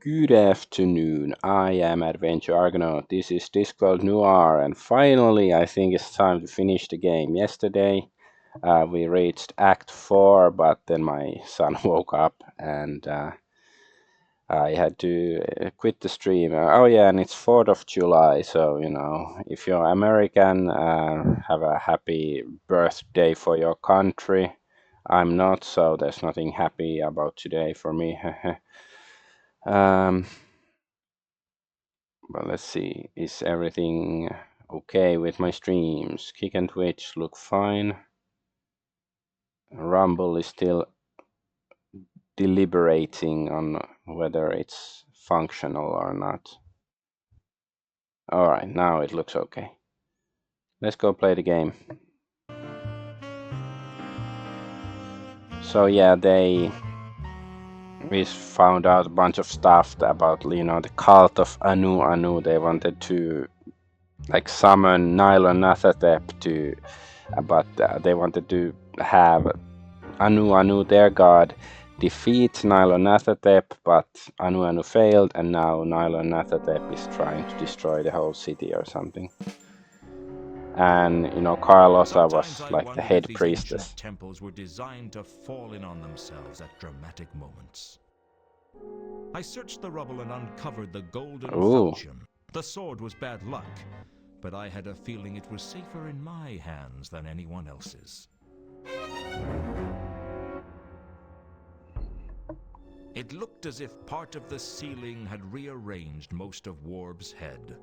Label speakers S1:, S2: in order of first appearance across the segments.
S1: Good afternoon. I am Adventure Argonaut. This is Discworld Noir, and finally, I think it's time to finish the game. Yesterday, we reached Act 4, but then my son woke up and I had to quit the stream. Oh, yeah, and it's 4th of July, so if you're American, have a happy birthday for your country. I'm not, so there's nothing happy about today for me. um, But let's see, is everything okay with my streams? Kick and Twitch look fine. Rumble is still deliberating on whether it's functional or not. Alright, now it looks okay. Let's go play the game. So yeah, we found out a bunch of stuff about, the cult of Anu. They wanted to summon Nyarlathotep but they wanted to have Anu, their god, defeat Nyarlathotep, but Anu failed, and now Nyarlathotep is trying to destroy the whole city or something. And Carlotta was like the head priestess.
S2: Temples were designed to fall in on themselves at dramatic moments. I searched the rubble and uncovered the golden falchion. The sword was bad luck, but I had a feeling it was safer in my hands than anyone else's. It looked as if part of the ceiling had rearranged most of Warb's head.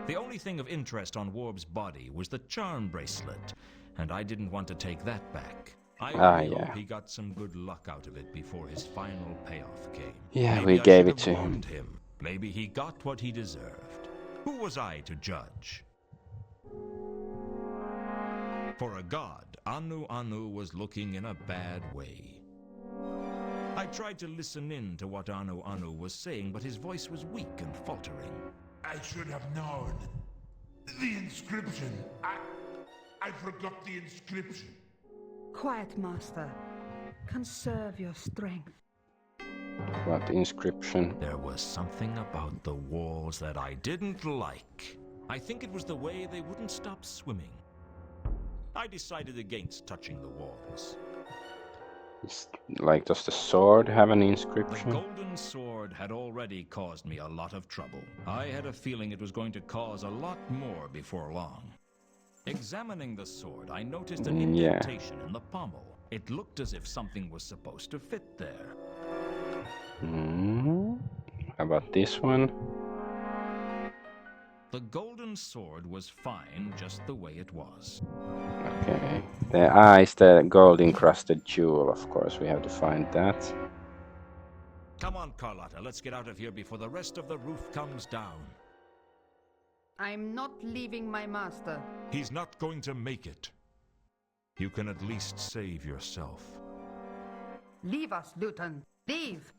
S2: The only thing of interest on Warb's body was the charm bracelet, and I didn't want to take that back. I hope he got some good luck out of it before his final payoff came.
S1: Yeah,
S2: Maybe
S1: we gave it to
S2: him. Maybe he got what he deserved. Who was I to judge? For a god, Anu was looking in a bad way. I tried to listen in to what Anu was saying, but his voice was weak and faltering.
S3: I should have known. The inscription. I forgot the inscription.
S4: Quiet, master. Conserve your strength.
S1: What inscription?
S2: There was something about the walls that I didn't like. I think it was the way they wouldn't stop swimming. I decided against touching the walls.
S1: Does the sword have an inscription?
S2: The golden sword had already caused me a lot of trouble. I had a feeling it was going to cause a lot more before long. Examining the sword, I noticed an indentation in the pommel. It looked as if something was supposed to fit there.
S1: How about this one?
S2: The golden sword was fine just the way it was.
S1: Okay. The is the gold-encrusted jewel, of course. We have to find that.
S2: Come on, Carlotta. Let's get out of here before the rest of the roof comes down.
S4: I'm not leaving my master.
S2: He's not going to make it. You can at least save yourself.
S4: Leave us, Luton. Leave!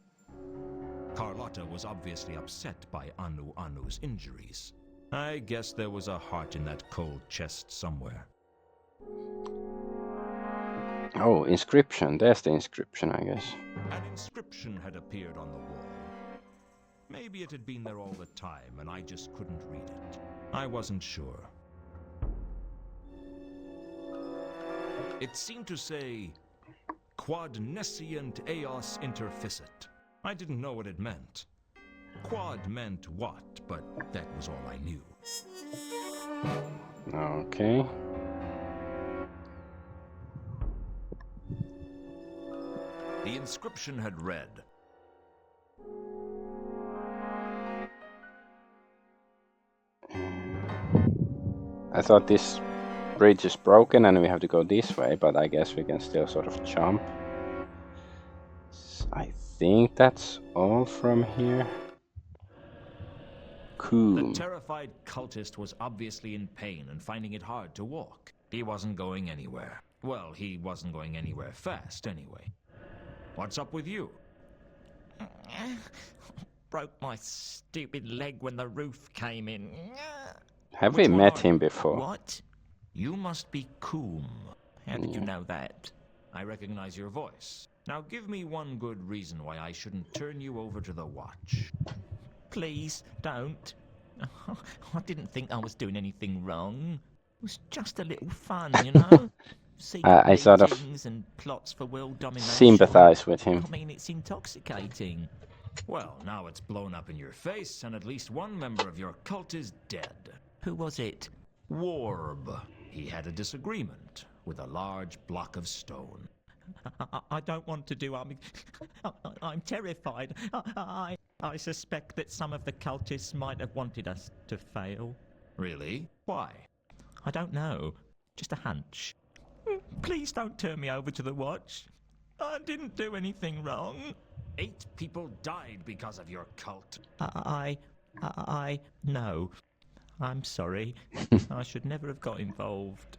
S2: Carlotta was obviously upset by Anu's injuries. I guess there was a heart in that cold chest somewhere.
S1: Oh, inscription. There's the inscription, I guess.
S2: An inscription had appeared on the wall. Maybe it had been there all the time, and I just couldn't read it. I wasn't sure. It seemed to say, Quod nescient eos interficit. I didn't know what it meant. Quad meant what, but that was all I knew.
S1: Okay.
S2: The inscription had read,
S1: I thought this bridge is broken and we have to go this way, but I guess we can still sort of jump. I think that's all from here. Cool.
S2: The terrified cultist was obviously in pain and finding it hard to walk. He wasn't going anywhere. Well, he wasn't going anywhere fast anyway. What's up with you?
S5: Broke my stupid leg when the roof came in.
S1: Have we met him before?
S5: What? You must be Coom. How did you know that?
S2: I recognize your voice. Now give me one good reason why I shouldn't turn you over to the Watch.
S5: Please, don't. I didn't think I was doing anything wrong. It was just a little fun, you know? Secret
S1: I sort of
S5: meetings and plots for world domination.
S1: sympathize with him.
S5: I mean, it's intoxicating.
S2: Well, now it's blown up in your face, and at least one member of your cult is dead.
S5: Who was it?
S2: Warb. He had a disagreement with a large block of stone.
S5: I don't want to do. I'm terrified. I suspect that some of the cultists might have wanted us to fail.
S2: Really? Why?
S5: I don't know. Just a hunch. Please don't turn me over to the Watch. I didn't do anything wrong.
S2: 8 people died because of your cult.
S5: No. I'm sorry. I should never have got involved.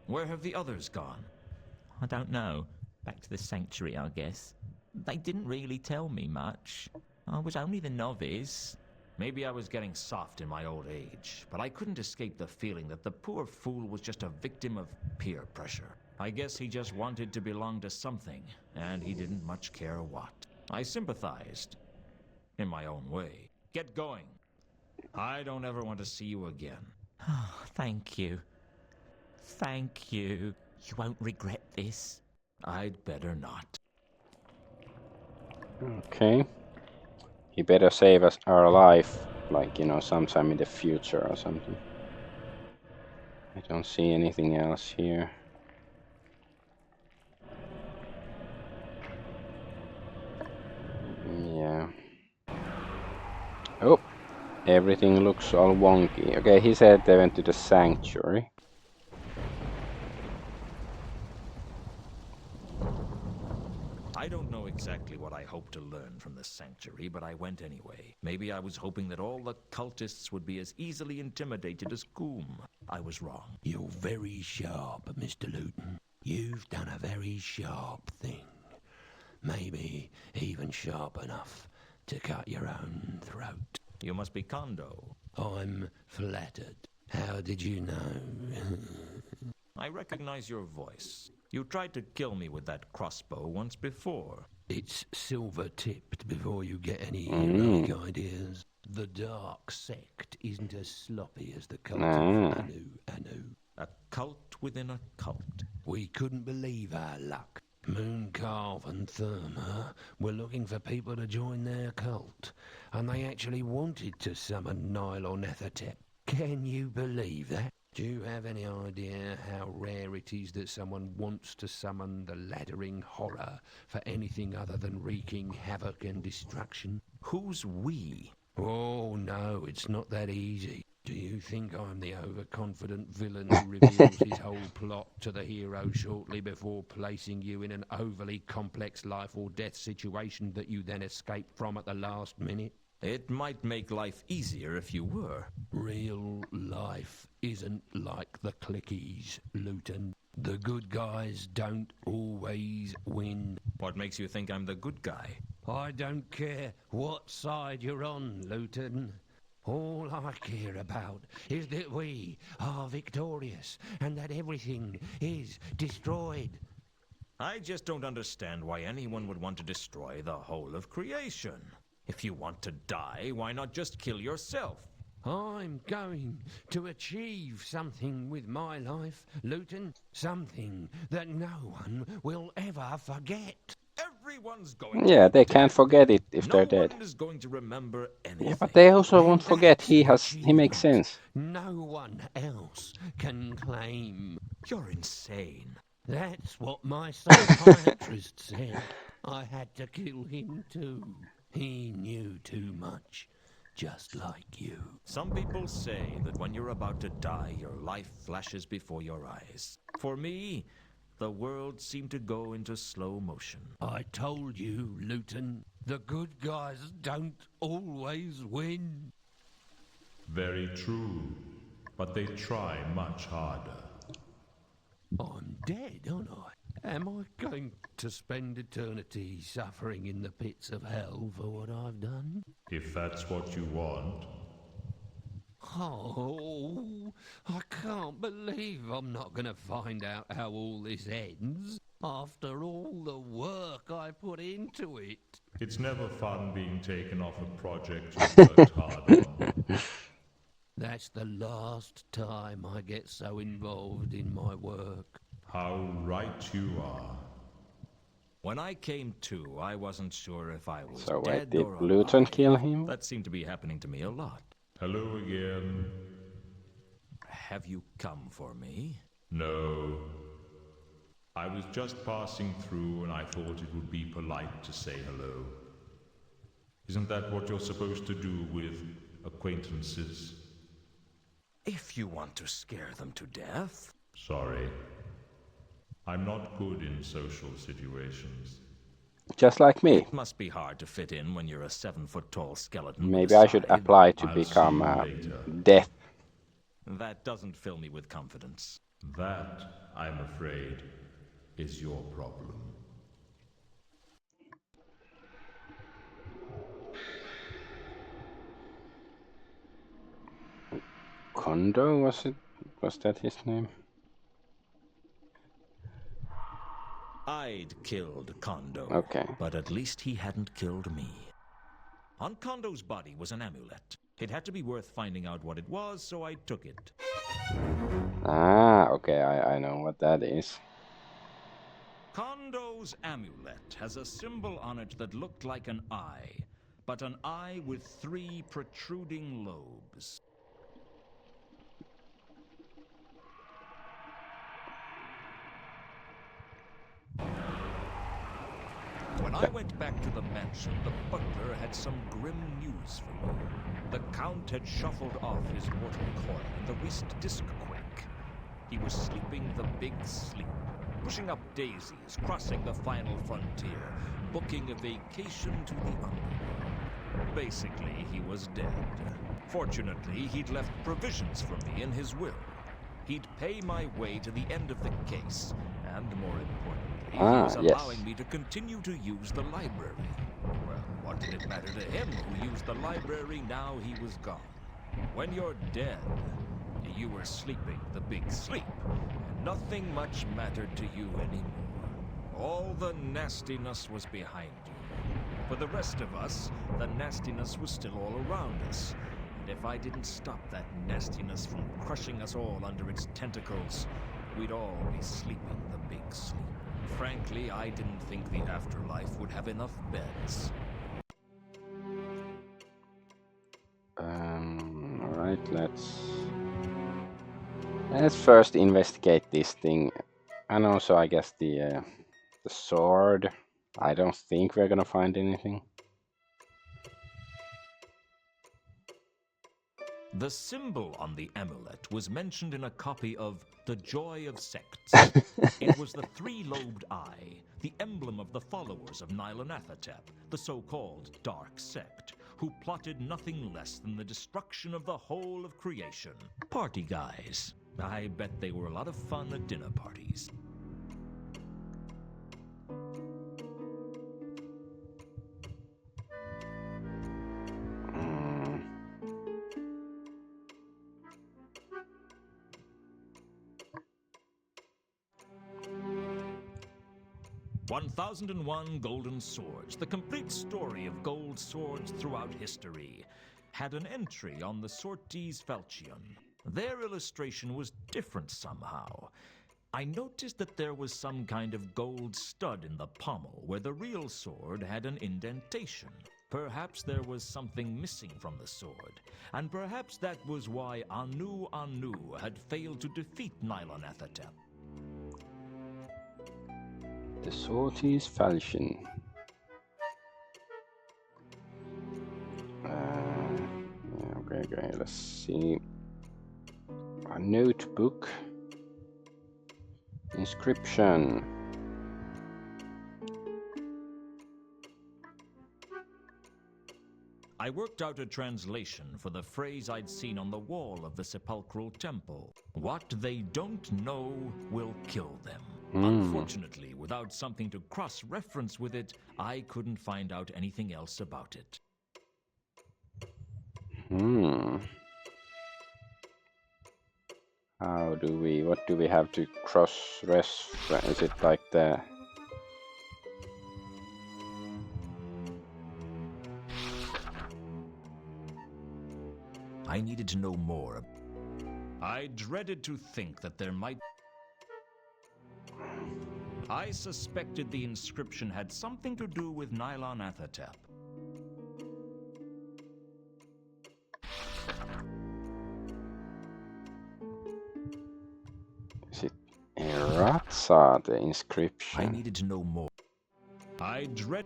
S2: Where have the others gone?
S5: I don't know. Back to the sanctuary, I guess. They didn't really tell me much. I was only the novice.
S2: Maybe I was getting soft in my old age, but I couldn't escape the feeling that the poor fool was just a victim of peer pressure. I guess he just wanted to belong to something, and he didn't much care what. I sympathized. In my own way. Get going. I don't ever want to see you again.
S5: Oh, thank you. Thank you. You won't regret this.
S2: I'd better not.
S1: Okay. He better save us our life, like, you know, sometime in the future or something. I don't see anything else here. Yeah. Oh, everything looks all wonky. Okay, he said they went to the sanctuary.
S2: I don't know exactly what I hoped to learn from the sanctuary, but I went anyway. Maybe I was hoping that all the cultists would be as easily intimidated as Coom. I was wrong.
S6: You're very sharp, Mr. Luton. You've done a very sharp thing. Maybe even sharp enough to cut your own throat.
S2: You must be Kondo.
S6: I'm flattered. How did you know?
S2: I recognize your voice. You tried to kill me with that crossbow once before.
S6: It's silver-tipped before you get any heroic ideas. The dark sect isn't as sloppy as the cult of Anu.
S2: A cult within a cult.
S6: We couldn't believe our luck. Mooncarve and Therma were looking for people to join their cult, and they actually wanted to summon Nylonethetet. Can you believe that? Do you have any idea how rare it is that someone wants to summon the laddering horror for anything other than wreaking havoc and destruction?
S2: Who's we?
S6: Oh, no, it's not that easy. Do you think I'm the overconfident villain who reveals his whole plot to the hero shortly before placing you in an overly complex life or death situation that you then escape from at the last minute?
S2: It might make life easier if you were.
S6: Real life isn't like the clickies, Luton. The good guys don't always win.
S2: What makes you think I'm the good guy?
S6: I don't care what side you're on, Luton. All I care about is that we are victorious and that everything is destroyed.
S2: I just don't understand why anyone would want to destroy the whole of creation. If you want to die, why not just kill yourself?
S6: I'm going to achieve something with my life, Luton. Something that no one will ever forget.
S2: Everyone's going
S1: Yeah,
S2: to be
S1: they can't
S2: dead.
S1: forget it if they're
S2: No
S1: dead.
S2: one is going to remember anything.
S1: Yeah, but they also won't
S6: And
S1: forget
S6: that's
S1: he
S6: the
S1: makes
S6: achievement
S1: sense.
S6: no one else can claim.
S2: You're insane.
S6: That's what my psychiatrist said. I had to kill him too. He knew too much, just like you.
S2: Some people say that when you're about to die, your life flashes before your eyes. For me, the world seemed to go into slow motion.
S6: I told you, Luton, the good guys don't always win.
S3: Very true, but they try much harder.
S6: I'm dead, aren't I? Am I going to spend eternity suffering in the pits of hell for what I've done?
S3: If that's what you want.
S6: Oh, I can't believe I'm not going to find out how all this ends after all the work I put into it.
S7: It's never fun being taken off a project you worked hard on.
S6: That's the last time I get so involved in my work.
S7: How right you are.
S2: When I came to, I wasn't sure if I was
S1: So wait,
S2: dead
S1: did
S2: or
S1: Luton
S2: alive.
S1: kill him?
S2: That seemed to be happening to me a lot.
S7: Hello again.
S2: Have you come for me?
S7: No. I was just passing through and I thought it would be polite to say hello. Isn't that what you're supposed to do with acquaintances?
S2: If you want to scare them to death.
S7: Sorry. I'm not good in social situations.
S1: Just like me.
S2: It must be hard to fit in when you're a 7-foot-tall skeleton.
S1: Maybe
S2: with a
S1: I should
S2: scythe.
S1: apply to
S7: I'll
S1: become
S7: see you later.
S1: death.
S2: That doesn't fill me with confidence.
S7: That, I'm afraid, is your problem.
S1: Kondo, was it? Was that his name?
S2: I'd killed Kondo.
S1: Okay.
S2: But at least he hadn't killed me. On Kondo's body was an amulet. It had to be worth finding out what it was, so I took it.
S1: Ah, okay, I know what that is.
S2: Kondo's amulet has a symbol on it that looked like an eye, but an eye with 3 protruding lobes. When I went back to the mansion, the butler had some grim news for me. The Count had shuffled off his mortal coil in the recent disc quake. He was sleeping the big sleep, pushing up daisies, crossing the final frontier, booking a vacation to the underworld. Basically, he was dead. Fortunately, he'd left provisions for me in his will. He'd pay my way to the end of the case, and more importantly, he was allowing me to continue to use the library. Well, what did it matter to him who used the library now he was gone? When you're dead, you were sleeping the big sleep, and nothing much mattered to you anymore. All the nastiness was behind you. For the rest of us, the nastiness was still all around us. And if I didn't stop that nastiness from crushing us all under its tentacles, we'd all be sleeping the big sleep. Frankly, I didn't think the afterlife would have enough beds.
S1: Alright, let's first investigate this thing. And also, I guess the sword. I don't think we're gonna find anything.
S2: The symbol on the amulet was mentioned in a copy of The Joy of Sects. It was the 3-lobed eye, the emblem of the followers of Nylonathotep, the so-called Dark Sect, who plotted nothing less than the destruction of the whole of creation. Party guys. I bet they were a lot of fun at dinner parties.
S1: Mm.
S2: 1001 Golden Swords, the complete story of gold swords throughout history, had an entry on the Sortes Falchion. Their illustration was different somehow. I noticed that there was some kind of gold stud in the pommel where the real sword had an indentation. Perhaps there was something missing from the sword, and perhaps that was why Anu had failed to defeat Nylonathotep.
S1: The Sortes Falchion. Okay, let's see. A notebook. Inscription.
S2: I worked out a translation for the phrase I'd seen on the wall of the sepulchral temple. What they don't know will kill them. Unfortunately, without something to cross-reference with it, I couldn't find out anything else about it.
S1: How do we? What do we have to cross-reference? Is it like the?
S2: I needed to know more. I dreaded to think that there might... I suspected the inscription had something to do with Nylon Athatep.
S1: Is it Eratsa, the inscription?
S2: I needed to know more. I dread...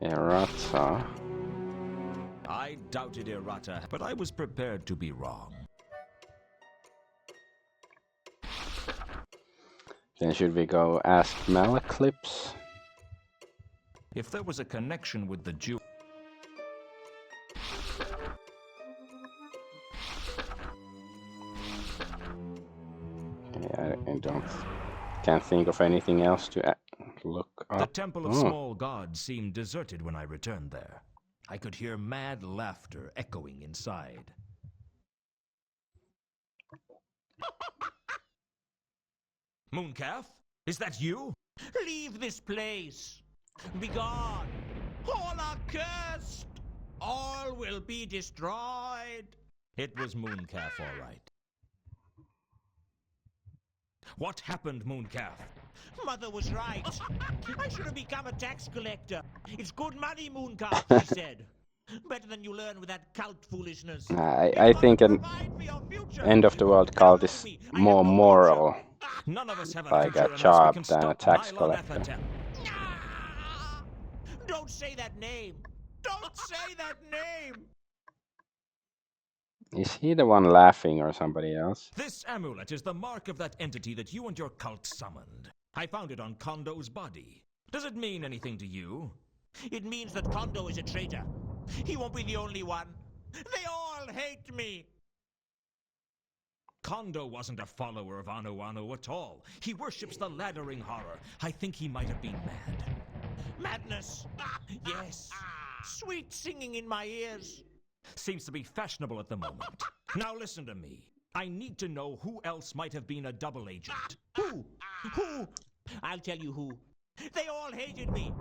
S1: Eratsa.
S2: I doubted Errata, but I was prepared to be wrong.
S1: Then should we go ask Malaclips?
S2: If there was a connection with the Jew...
S1: Yeah, I can't think of anything else to look up.
S2: The Temple of Small Gods seemed deserted when I returned there. I could hear mad laughter echoing inside. Mooncalf? Is that you?
S5: Leave this place. Begone. All are cursed. All will be destroyed.
S2: It was Mooncalf, all right. What happened, Mooncalf?
S5: Mother was right. I should have become a tax collector. It's good money, Mooncalf, she said. Better than you'll earn with that cult foolishness.
S1: I think an end of the world cult is more moral,
S2: None of us have a
S1: like
S2: future
S1: a
S2: unless we
S1: job
S2: can
S1: than a
S2: stop
S1: tax
S2: Nylon
S1: collector.
S2: Athatep.
S5: Don't say that name. Don't say that name.
S1: Is he the one laughing or somebody else?
S2: This amulet is the mark of that entity that you and your cult summoned. I found it on Kondo's body. Does it mean anything to you?
S5: It means that Kondo is a traitor. He won't be the only one. They all hate me.
S2: Kondo wasn't a follower of Anu Anu at all. He worships the laddering horror. I think he might have been mad.
S5: Madness. Yes. Sweet singing in my ears.
S2: Seems to be fashionable at the moment. Now listen to me. I need to know who else might have been a double agent.
S5: Who? Who? I'll tell you who. They all hated me.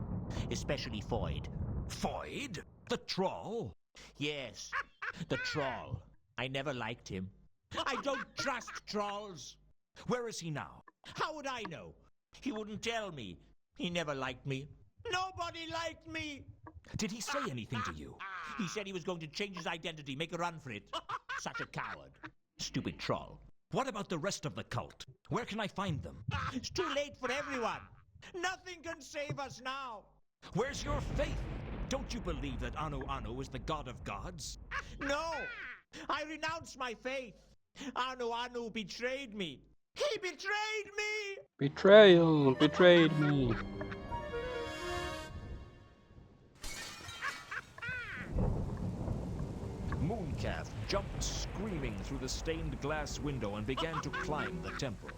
S5: Especially Foyd.
S2: Foyd? The troll?
S5: Yes, the troll. I never liked him. I don't trust trolls.
S2: Where is he now?
S5: How would I know? He wouldn't tell me. He never liked me. Nobody liked me.
S2: Did he say anything to you?
S5: He said he was going to change his identity, make a run for it. Such a coward. Stupid troll.
S2: What about the rest of the cult? Where can I find them?
S5: It's too late for everyone. Nothing can save us now.
S2: Where's your faith? Don't you believe that Anu Anu is the god of gods?
S5: No! I renounce my faith. Anu Anu betrayed me. He betrayed me!
S1: Betrayal! Betrayed me!
S2: Mooncalf jumped screaming through the stained glass window and began to climb the temple.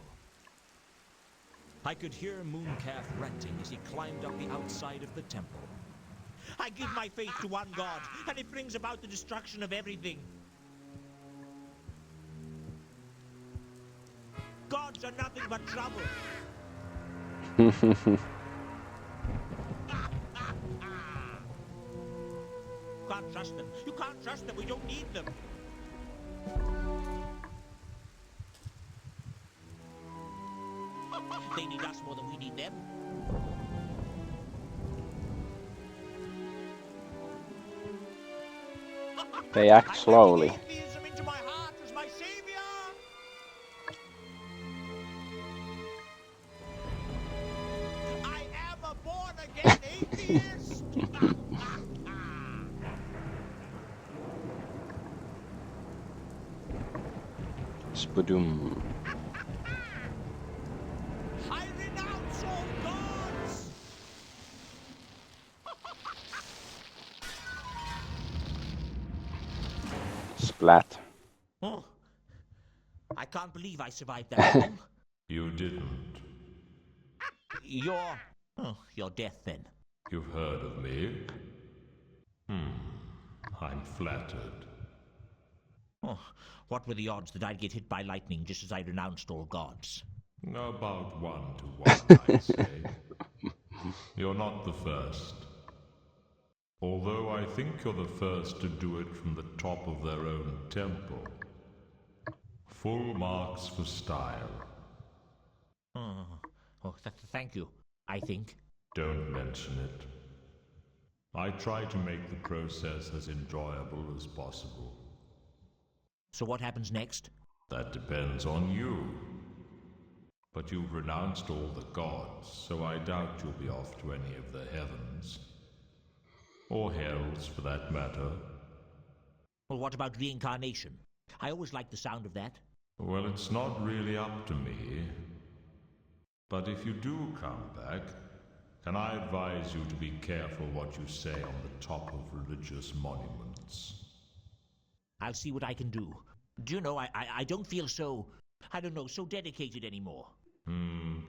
S2: I could hear Mooncalf ranting as he climbed up the outside of the temple.
S5: I give my faith to one God, and it brings about the destruction of everything. Gods are nothing but trouble. Can't trust them. You can't trust them. We don't need them. They need us more than we need them.
S1: They act slowly.
S5: I'm letting atheism into my heart as my savior. I am a born-again atheist.
S1: Spadum.
S5: I renounce all gods.
S1: Splat.
S5: Oh, I can't believe I survived that long.
S7: You didn't.
S5: Your death then.
S7: You've heard of me? I'm flattered.
S5: Oh, what were the odds that I'd get hit by lightning just as I renounced all gods?
S7: About 1 to 1, I'd say. You're not the first. Although I think you're the first to do it from the top of their own temple. Full marks for style.
S5: Thank you, I think.
S7: Don't mention it. I try to make the process as enjoyable as possible.
S5: So what happens next?
S7: That depends on you. But you've renounced all the gods, so I doubt you'll be off to any of the heavens. Or hells, for that matter.
S5: Well, what about reincarnation? I always liked the sound of that.
S7: Well, it's not really up to me. But if you do come back, can I advise you to be careful what you say on the top of religious monuments?
S5: I'll see what I can do. Do you know, I don't feel so, I don't know, so dedicated anymore.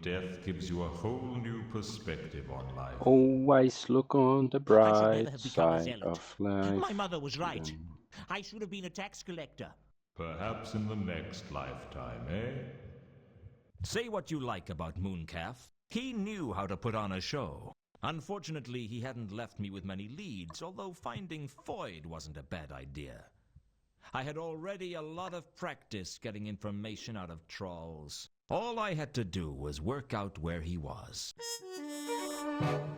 S7: Death gives you a whole new perspective on life.
S1: Always look on the
S5: I should
S1: bright
S5: never have become a
S1: side
S5: zealot.
S1: of life.
S5: My mother was right. I should have been a tax collector.
S7: Perhaps in the next lifetime, eh?
S2: Say what you like about Mooncalf. He knew how to put on a show. Unfortunately, he hadn't left me with many leads, although finding Foyd wasn't a bad idea. I had already a lot of practice getting information out of trolls. All I had to do was work out where he was.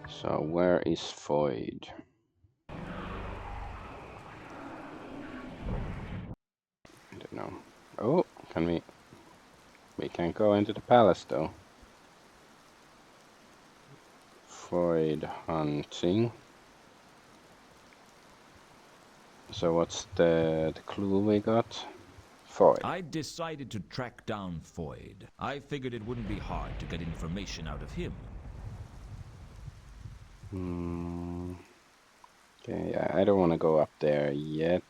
S1: So where is Foyd? I don't know. Oh, can we? We can go into the palace though. Foyd hunting. So what's the clue we got? Foyd.
S2: I decided to track down Foyd. I figured it wouldn't be hard to get information out of him.
S1: Okay, I don't want to go up there yet.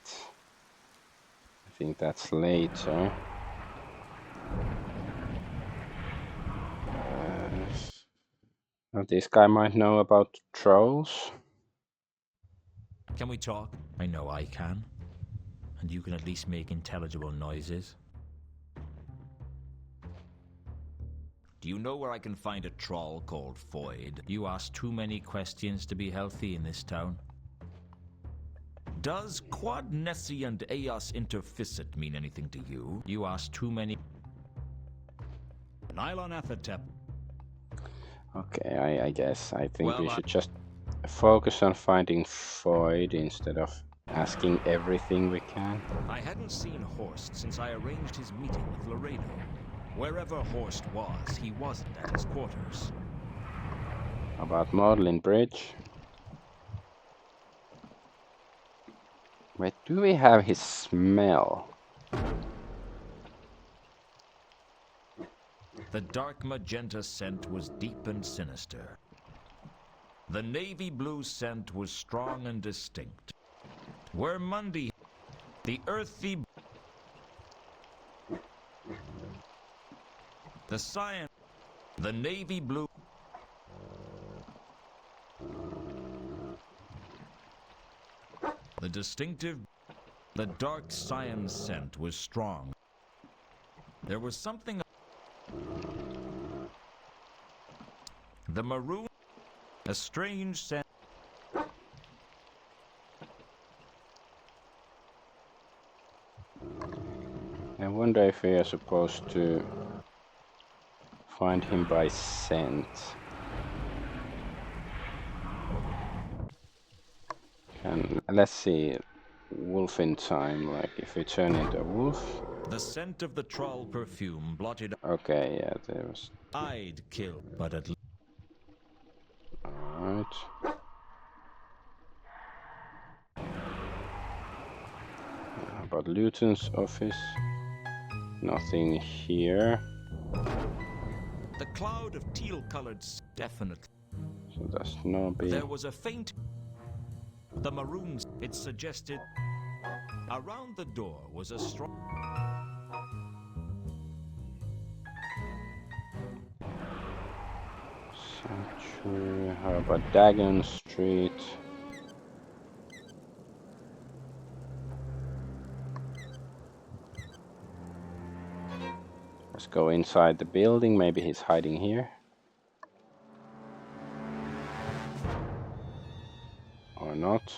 S1: I think that's later. Now this guy might know about trolls.
S2: Can we talk? I know I can. And you can at least make intelligible noises. Do you know where I can find a troll called Foyd? You ask too many questions to be healthy in this town. Does Quad Nessie and Eos Interficit mean anything to you? You ask too many... Nylon Athetep.
S1: Okay, I guess. I think
S2: Well,
S1: we should just focus on finding Foyd instead of asking everything we can.
S2: I hadn't seen Horst since I arranged his meeting with Laredo. Wherever Horst was, he wasn't at his quarters.
S1: How about Maudlin Bridge? Wait, do we have his smell?
S2: The dark magenta scent was deep and sinister. The navy blue scent was strong and distinct. Where Mundy, the earthy, the cyan, the navy blue, the distinctive, the dark cyan scent was strong. There was something. The maroon, a strange scent.
S1: I wonder if we are supposed to find him by scent. And let's see, wolf in time, like if we turn into a wolf.
S2: The scent of the troll perfume blotted.
S1: Okay, yeah, there was.
S2: I'd kill, but at least.
S1: Alright. How about Luton's office? Nothing here.
S2: The cloud of teal-colored, definitely.
S1: So that's no big.
S2: There was a faint. The maroons. It suggested. Around the door was a strong.
S1: Sanctuary. How about Dagon Street? go inside the building. Maybe he's hiding here. Or not.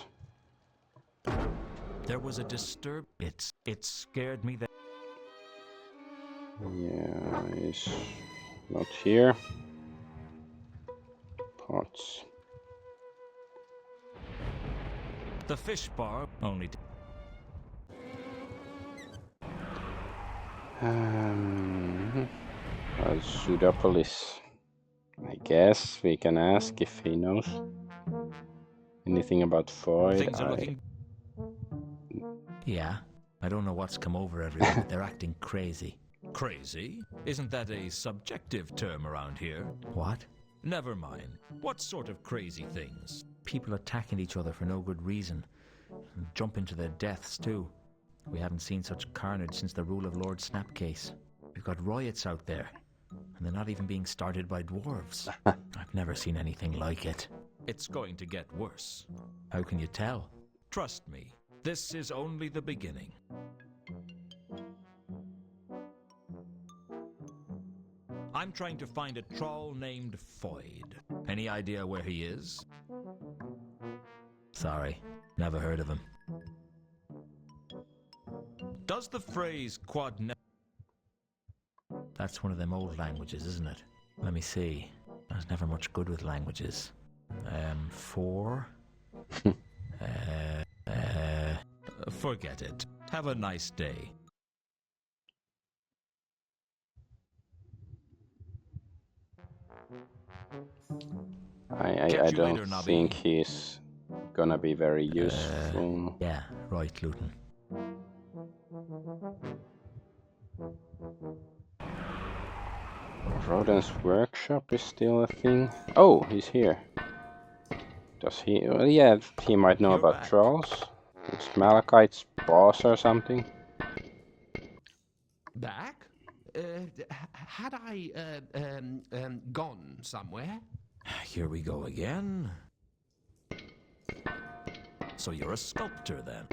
S2: There was a It scared me that.
S1: Yeah, he's not here. Pots.
S2: The fish bar only.
S1: Pseudopolis. I guess we can ask if he knows anything about Void.
S2: Things are looking. Yeah, I don't know what's come over everyone, but they're acting crazy. Crazy? Isn't that a subjective term around here? What? Never mind. What sort of crazy things? People attacking each other for no good reason. And jumping to their deaths, too. We haven't seen such carnage since the rule of Lord Snapcase. We've got riots out there. And they're not even being started by dwarves. I've never seen anything like it. It's going to get worse. How can you tell? Trust me, this is only the beginning. I'm trying to find a troll named Void. Any idea where he is? Sorry, never heard of him. Does the phrase quad... That's one of them old languages, isn't it? Let me see. I was never much good with languages. Four? Forget it. Have a nice day.
S1: I don't think he's gonna be very useful.
S2: Yeah, right, Luton.
S1: Rodent's workshop is still a thing. Oh, he's here. Does he? Well, yeah, he might know about trolls. It's Malachite's boss or something.
S6: Back? Had I gone somewhere?
S2: Here we go again. So you're a sculptor then?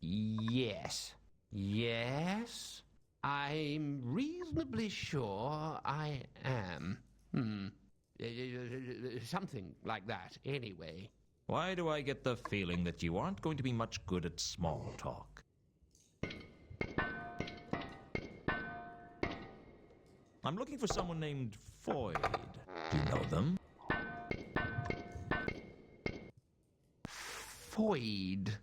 S6: Yes. Yes. I'm reasonably sure I am. Something like that, anyway.
S2: Why do I get the feeling that you aren't going to be much good at small talk? I'm looking for someone named Void. Do you know them?
S6: Void.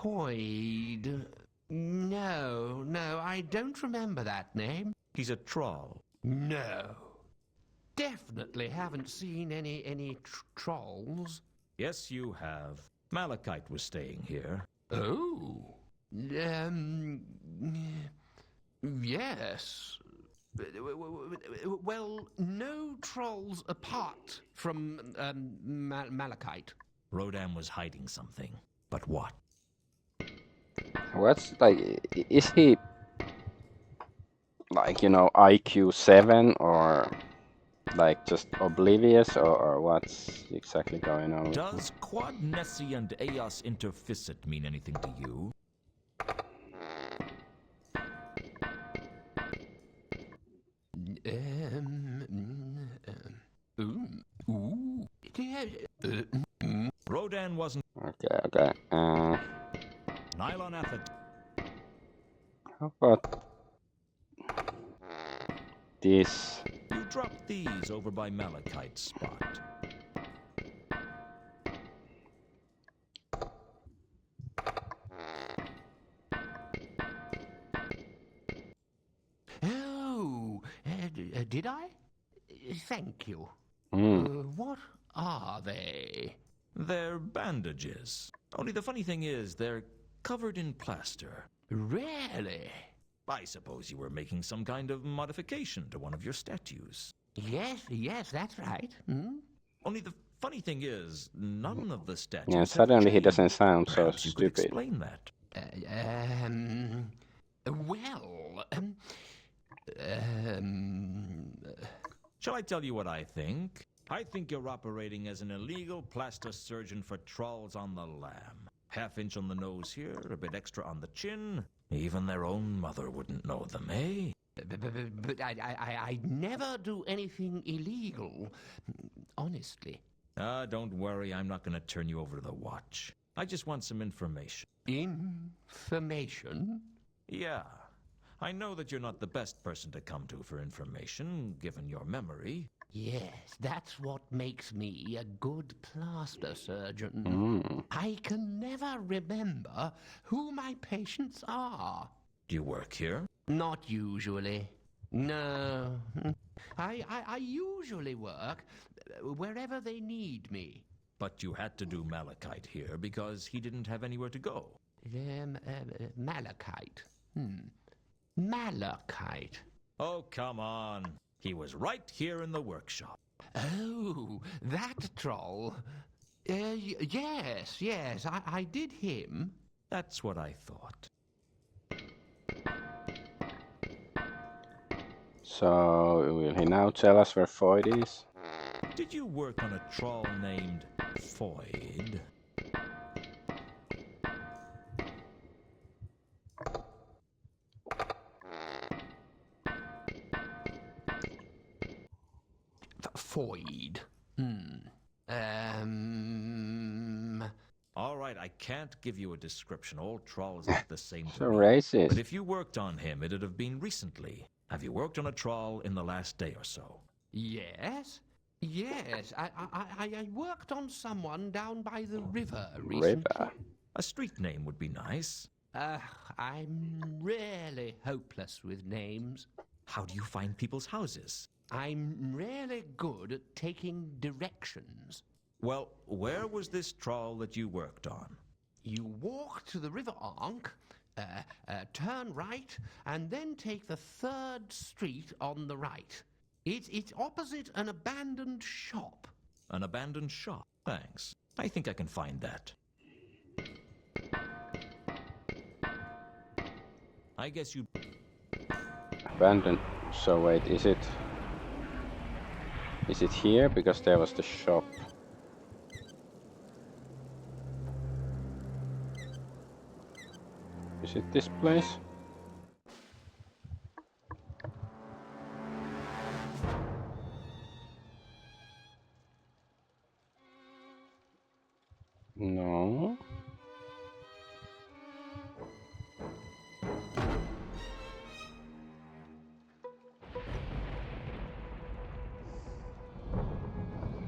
S6: Void. No, I don't remember that name.
S2: He's a troll.
S6: No. Definitely haven't seen any trolls.
S2: Yes, you have. Malachite was staying here.
S6: Oh. Yes. Well, no trolls apart from Malachite.
S2: Rodan was hiding something. But what?
S1: What's like? Is he like, you know, IQ 7 or like just oblivious, or what's exactly going on?
S2: Does Quad Nessie and Eos Interficit mean anything to you? Rodan wasn't.
S1: Okay.
S2: Nylon Athet.
S1: How about this?
S2: You dropped these over by Malachite's spot.
S6: Oh, did I? Thank you. What are they?
S2: They're bandages. Only the funny thing is, they're covered in plaster.
S6: Really?
S2: I suppose you were making some kind of modification to one of your statues.
S6: Yes, that's right.
S2: Only the funny thing is, none of the statues.
S1: Yeah, suddenly he doesn't
S2: changed.
S1: sound so
S2: Perhaps you could
S1: stupid.
S2: explain that.
S6: Well,
S2: Shall I tell you what I think? I think you're operating as an illegal plastosurgeon for trolls on the lam. Half-inch on the nose here, a bit extra on the chin. Even their own mother wouldn't know them, eh?
S6: But I never do anything illegal, honestly.
S2: Don't worry, I'm not going to turn you over to the watch. I just want some information.
S6: Information?
S2: Yeah. I know that you're not the best person to come to for information, given your memory.
S6: Yes, that's what makes me a good plaster surgeon. I can never remember who my patients are.
S2: Do you work here?
S6: Not usually. No. I usually work wherever they need me.
S2: But you had to do Malachite here because he didn't have anywhere to go.
S6: Malachite. Malachite.
S2: Oh, come on. He was right here in the workshop.
S6: Oh, that troll. Yes, I did him.
S2: That's what I thought.
S1: So, will he now tell us where Foyd is?
S2: Did you work on a troll named Foyd?
S6: Foyd.
S2: All right, I can't give you a description. All trolls look the same to
S1: So
S2: me.
S1: racist.
S2: But if you worked on him, it'd have been recently. Have you worked on a troll in the last day or so?
S6: Yes. I worked on someone down by the river recently.
S1: River.
S2: A street name would be nice.
S6: I'm really hopeless with names.
S2: How do you find people's houses?
S6: I'm really good at taking directions.
S2: Well, where was this troll that you worked on?
S6: You walk to the river Ankh, turn right, and then take the 3rd street on the right. It's opposite an abandoned shop.
S2: An abandoned shop? Thanks. I think I can find that. I guess you...
S1: Abandoned. So wait, is it here? Because there was the shop. Is it this place? No.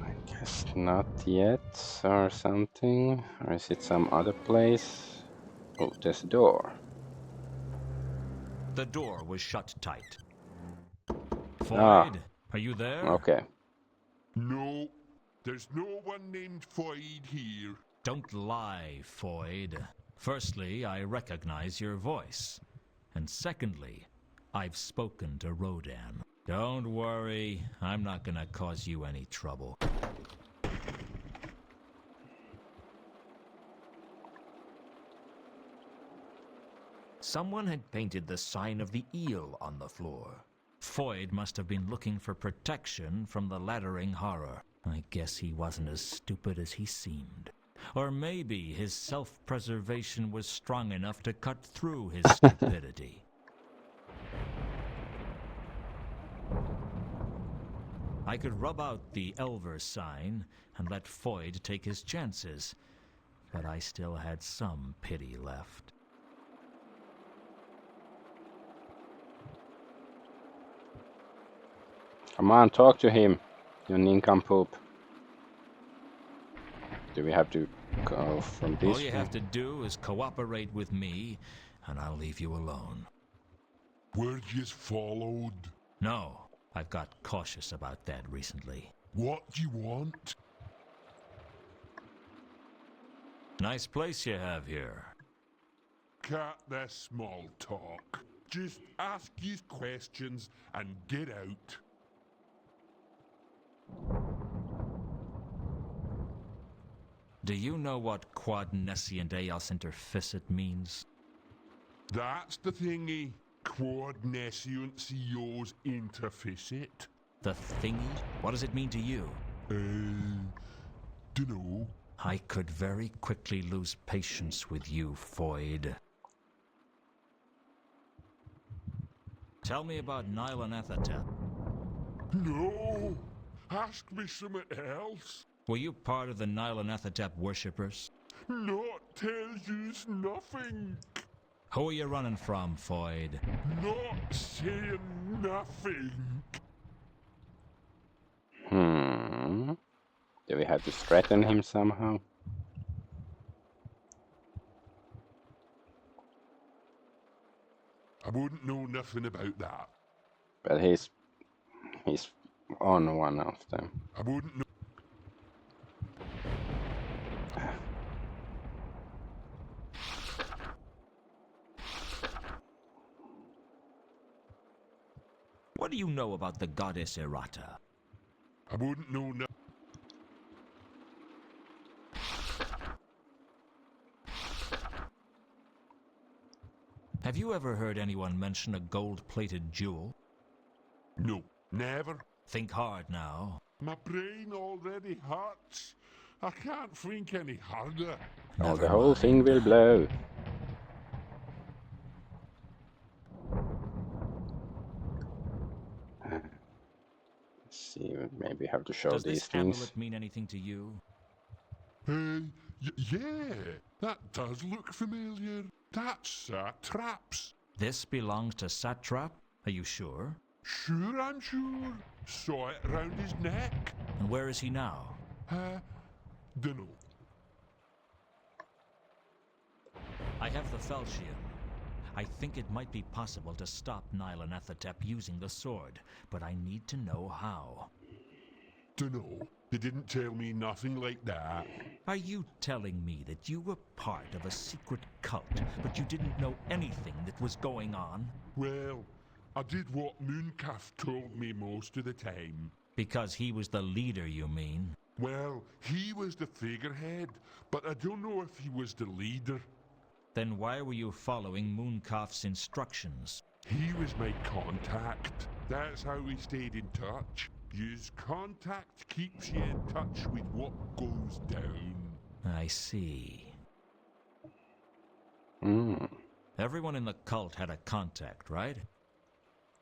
S1: I guess not yet, or something. Or is it some other place? Oh, there's a door.
S2: The door was shut tight. Foyd, are you there?
S1: Okay.
S3: No, there's no one named Foyd here.
S2: Don't lie, Foyd. Firstly, I recognize your voice. And secondly, I've spoken to Rodan. Don't worry, I'm not gonna cause you any trouble. Someone had painted the sign of the eel on the floor. Foyd must have been looking for protection from the laddering horror. I guess he wasn't as stupid as he seemed. Or maybe his self-preservation was strong enough to cut through his stupidity. I could rub out the Elver sign and let Foyd take his chances, but I still had some pity left.
S1: Come on, talk to him, you nincompoop. Do we have to go from this
S2: All you
S1: way?
S2: have to do is cooperate with me, and I'll leave you alone.
S3: We're just followed.
S2: No, I've got cautious about that recently.
S3: What do you want?
S2: Nice place you have here.
S3: Cut the small talk. Just ask these questions and get out.
S2: Do you know what quad nescient eos interficit means?
S3: That's the thingy. Quad nescient CEOs interficit.
S2: The thingy? What does it mean to you?
S3: Dunno.
S2: I could very quickly lose patience with you, Foyd. Tell me about Nylanethotep.
S3: No! Ask me something else.
S2: Were you part of the Nylanethotep worshippers?
S3: Not tell yous nothing.
S2: Who are you running from, Foyd?
S3: Not saying nothing.
S1: Do we have to threaten him somehow?
S3: I wouldn't know nothing about that.
S1: But he's on one of them.
S3: I wouldn't know.
S2: What do you know about the goddess Errata?
S3: I wouldn't know nothing.
S2: Have you ever heard anyone mention a gold-plated jewel?
S3: No, never.
S2: Think hard now.
S3: My brain already hurts. I can't think any harder.
S1: Oh,
S2: Never
S1: the whole
S2: mind.
S1: thing will blow. Let's see, maybe have to show
S2: Does
S1: these
S2: this
S1: things.
S2: amulet mean anything to you?
S3: Yeah, that does look familiar. That's traps.
S2: This belongs to Satrap? Are you sure?
S3: Sure, I'm sure. Saw it round his neck.
S2: And where is he now?
S3: Dunno.
S2: I have the Falchion. I think it might be possible to stop Nylanethotep using the sword, but I need to know how.
S3: Dunno. They didn't tell me nothing like that.
S2: Are you telling me that you were part of a secret cult, but you didn't know anything that was going on?
S3: Well, I did what Mooncalf told me most of the time.
S2: Because he was the leader, you mean?
S3: Well, he was the figurehead, but I don't know if he was the leader.
S2: Then why were you following Mooncalf's instructions?
S3: He was my contact. That's how we stayed in touch. Use contact keeps you in touch with what goes down.
S2: I see.
S1: Hmm.
S2: Everyone in the cult had a contact, right?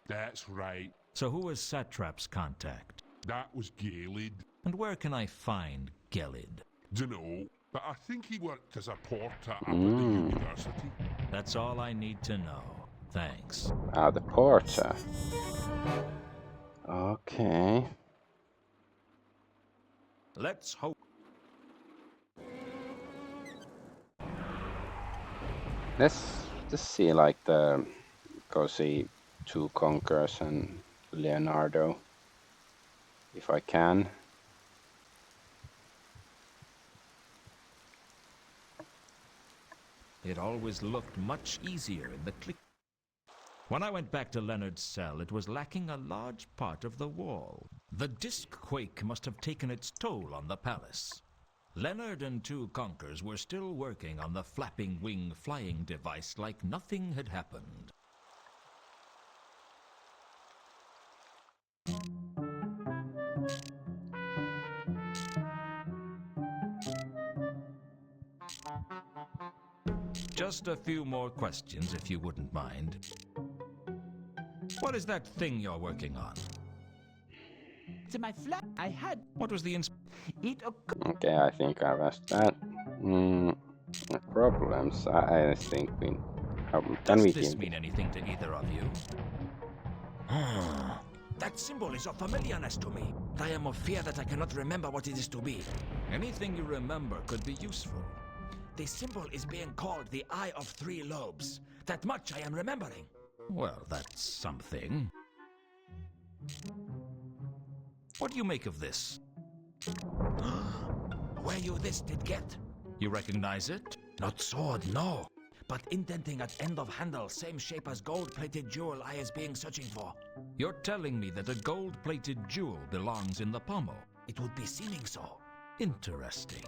S3: That's right.
S2: So who was Satrap's contact?
S3: That was Galid.
S2: And where can I find Gelid?
S3: Dunno, but I think he worked as a porter up at the university.
S2: That's all I need to know. Thanks.
S1: Ah, the porter. Okay.
S2: Let's hope.
S1: Let's just see, like, go see Two Conquerors and Leonardo, if I can.
S2: It always looked much easier in the click. When I went back to Leonard's cell, it was lacking a large part of the wall. The disc quake must have taken its toll on the palace. Leonard and Two Conquerors were still working on the flapping wing flying device like nothing had happened. Just a few more questions, if you wouldn't mind. What is that thing you're working on?
S8: To my flat, I had
S2: What was the
S8: it.
S1: Okay, I think I've asked that. Problems. I think we. How can
S2: Does
S1: we
S2: this
S1: give?
S2: mean anything to either of you?
S6: That symbol is of familiarness to me. I am of fear that I cannot remember what it is to be.
S2: Anything you remember could be useful.
S6: The symbol is being called the Eye of Three Lobes. That much I am remembering.
S2: Well, that's something. What do you make of this?
S6: Where you this did get?
S2: You recognize it?
S6: Not sword, no. But indenting at end of handle, same shape as gold-plated jewel I is being searching for.
S2: You're telling me that a gold-plated jewel belongs in the pommel.
S6: It would be seeming so.
S2: Interesting.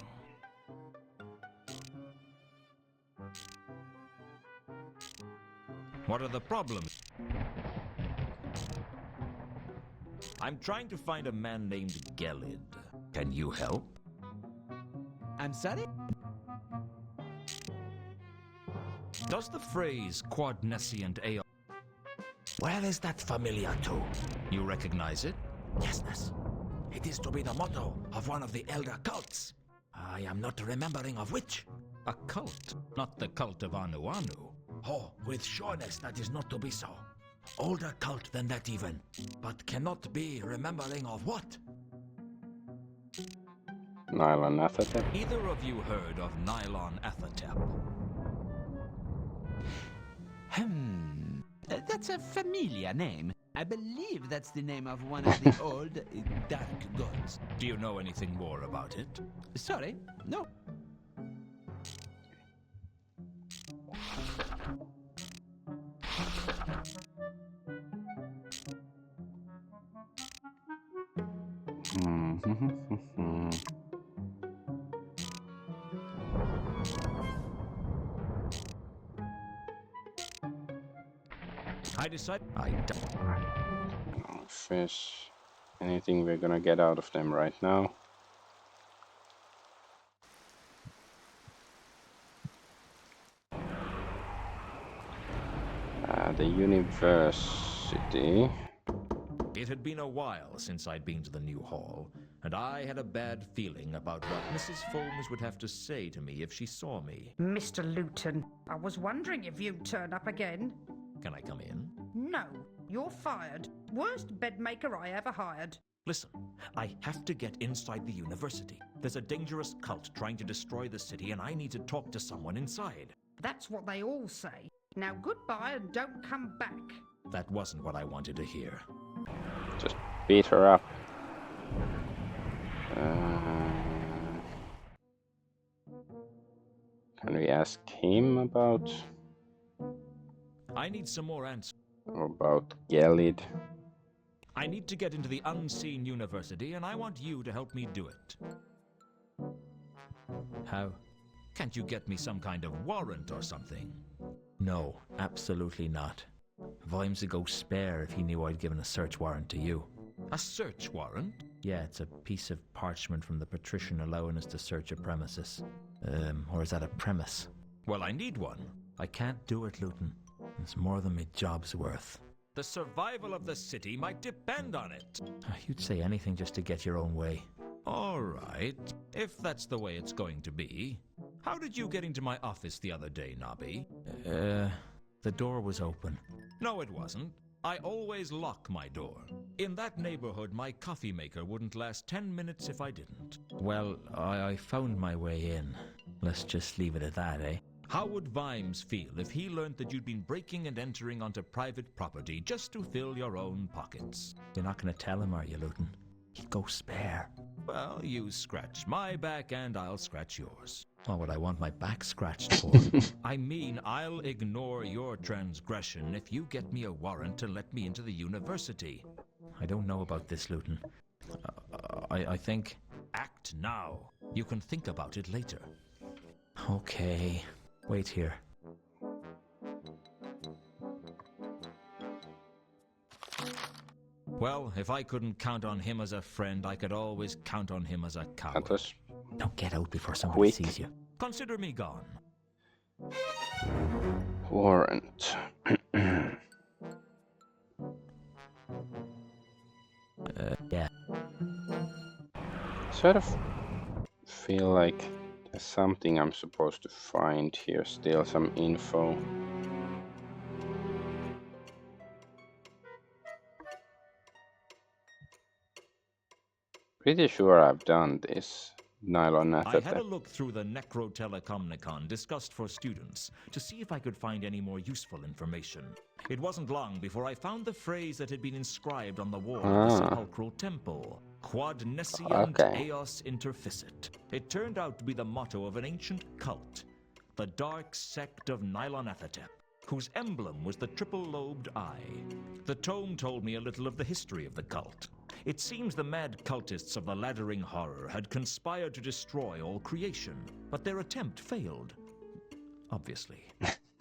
S2: What are the problems? I'm trying to find a man named Gelid. Can you help?
S8: I'm sorry?
S2: Does the phrase quadnescient Aeon...
S9: Where is that familiar to?
S2: You recognize it?
S9: Yes, miss. It is to be the motto of one of the elder cults. I am not remembering of which.
S2: A cult, not the cult of Anu Anu.
S9: Oh, with sureness that is not to be so. Older cult than that even, but cannot be remembering of what?
S1: Nylon Athatep.
S2: Either of you heard of Nylon Athatep?
S8: That's a familiar name. I believe that's the name of one of the old dark gods.
S2: Do you know anything more about it?
S8: Sorry, no.
S2: I decided I don't.
S1: No fish. Anything we're gonna get out of them right now? The university.
S2: It had been a while since I'd been to the new hall, and I had a bad feeling about what Mrs. Folmes would have to say to me if she saw me.
S4: Mr. Luton, I was wondering if you'd turn up again.
S2: Can I come in?
S4: No, you're fired. Worst bedmaker I ever hired.
S2: Listen, I have to get inside the university. There's a dangerous cult trying to destroy the city, and I need to talk to someone inside.
S4: That's what they all say. Now goodbye and don't come back.
S2: That wasn't what I wanted to hear.
S1: Just beat her up. Can we ask him about
S2: I need some more answers.
S1: Gelid?
S2: I need to get into the unseen university, and I want you to help me do it. How? Can't you get me some kind of warrant or something? No, absolutely not. Vimes would go spare if he knew I'd given a search warrant to you. A search warrant? Yeah, it's a piece of parchment from the patrician allowing us to search a premises. Or is that a premise? Well, I need one. I can't do it, Luton. It's more than my job's worth. The survival of the city might depend on it. You'd say anything just to get your own way. All right, if that's the way it's going to be. How did you get into my office the other day, Nobby? The door was open. No, it wasn't. I always lock my door. In that neighborhood, my coffee maker wouldn't last 10 minutes if I didn't. Well, I found my way in. Let's just leave it at that, eh? How would Vimes feel if he learned that you'd been breaking and entering onto private property just to fill your own pockets? You're not going to tell him, are you, Luton? He'd go spare. Well, you scratch my back and I'll scratch yours. What would I want my back scratched for? I mean, I'll ignore your transgression if you get me a warrant to let me into the university. I don't know about this, Luton. I think... Act now. You can think about it later. Okay. Wait here. Well, if I couldn't count on him as a friend, I could always count on him as a coward.
S1: Atlas.
S2: Don't get out before somebody
S1: Quick.
S2: sees you. Consider me gone.
S1: Warrant.
S2: Yeah.
S1: Sort of feel like there's something I'm supposed to find here still, some info. Pretty sure I've done this. Nylon
S2: I had a
S1: Athatep.
S2: look through the Necrotelecomnicon discussed for students to see if I could find any more useful information. It wasn't long before I found the phrase that had been inscribed on the wall of the sepulchral temple. Quod nescient eos interficit. It turned out to be the motto of an ancient cult, the dark sect of Nylon Athatep, whose emblem was the triple-lobed eye. The tome told me a little of the history of the cult. It seems the mad cultists of the Laddering Horror had conspired to destroy all creation, but their attempt failed. Obviously.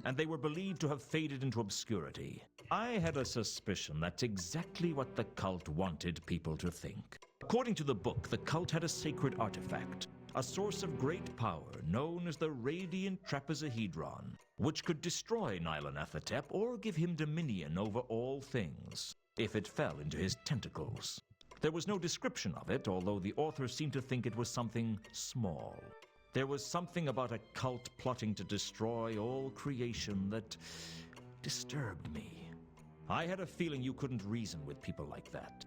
S2: And they were believed to have faded into obscurity. I had a suspicion that's exactly what the cult wanted people to think. According to the book, the cult had a sacred artifact, a source of great power known as the Radiant Trapezohedron, which could destroy Nylonathotep or give him dominion over all things, if it fell into his tentacles. There was no description of it, although the author seemed to think it was something small. There was something about a cult plotting to destroy all creation that disturbed me. I had a feeling you couldn't reason with people like that.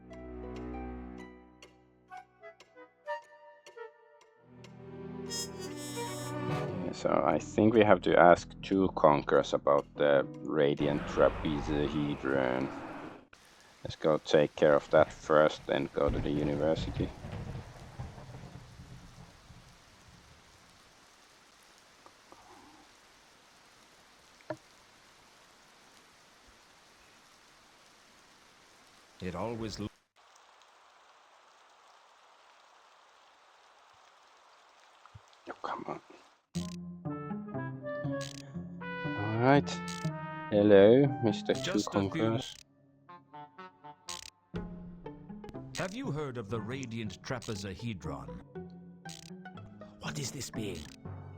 S1: So I think we have to ask two conquerors about the Radiant Trapezohedron. Let's go take care of that first, then go to the university.
S2: It always looked.
S1: Oh, come on. Alright. Hello, Mr. Two Conquerors.
S2: Have you heard of the Radiant Trapezohedron?
S9: What is this being?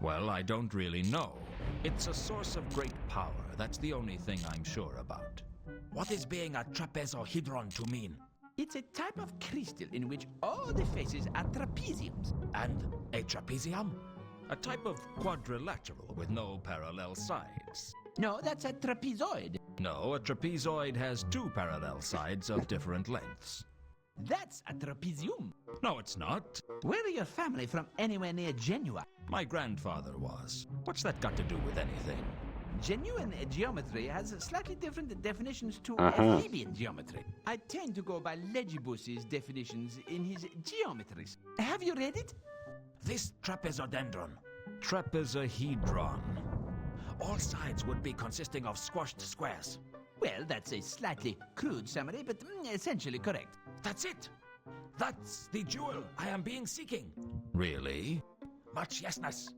S2: Well, I don't really know. It's a source of great power. That's the only thing I'm sure about.
S9: What is being a trapezohedron to mean?
S8: It's a type of crystal in which all the faces are trapeziums.
S9: And a trapezium?
S2: A type of quadrilateral with no parallel sides.
S8: No, that's a trapezoid.
S2: No, a trapezoid has two parallel sides of different lengths.
S8: That's a trapezium.
S2: No, it's not.
S8: Where are your family from anywhere near Genua?
S2: My grandfather was. What's that got to do with anything?
S8: Genuine geometry has slightly different definitions to Fabian geometry. I tend to go by Legibus's definitions in his geometries. Have you read it?
S9: This trapezodendron.
S2: Trapezohedron.
S9: All sides would be consisting of squashed squares.
S8: Well, that's a slightly crude summary, but essentially correct.
S9: That's it! That's the jewel I am being seeking.
S2: Really?
S9: Much yesness.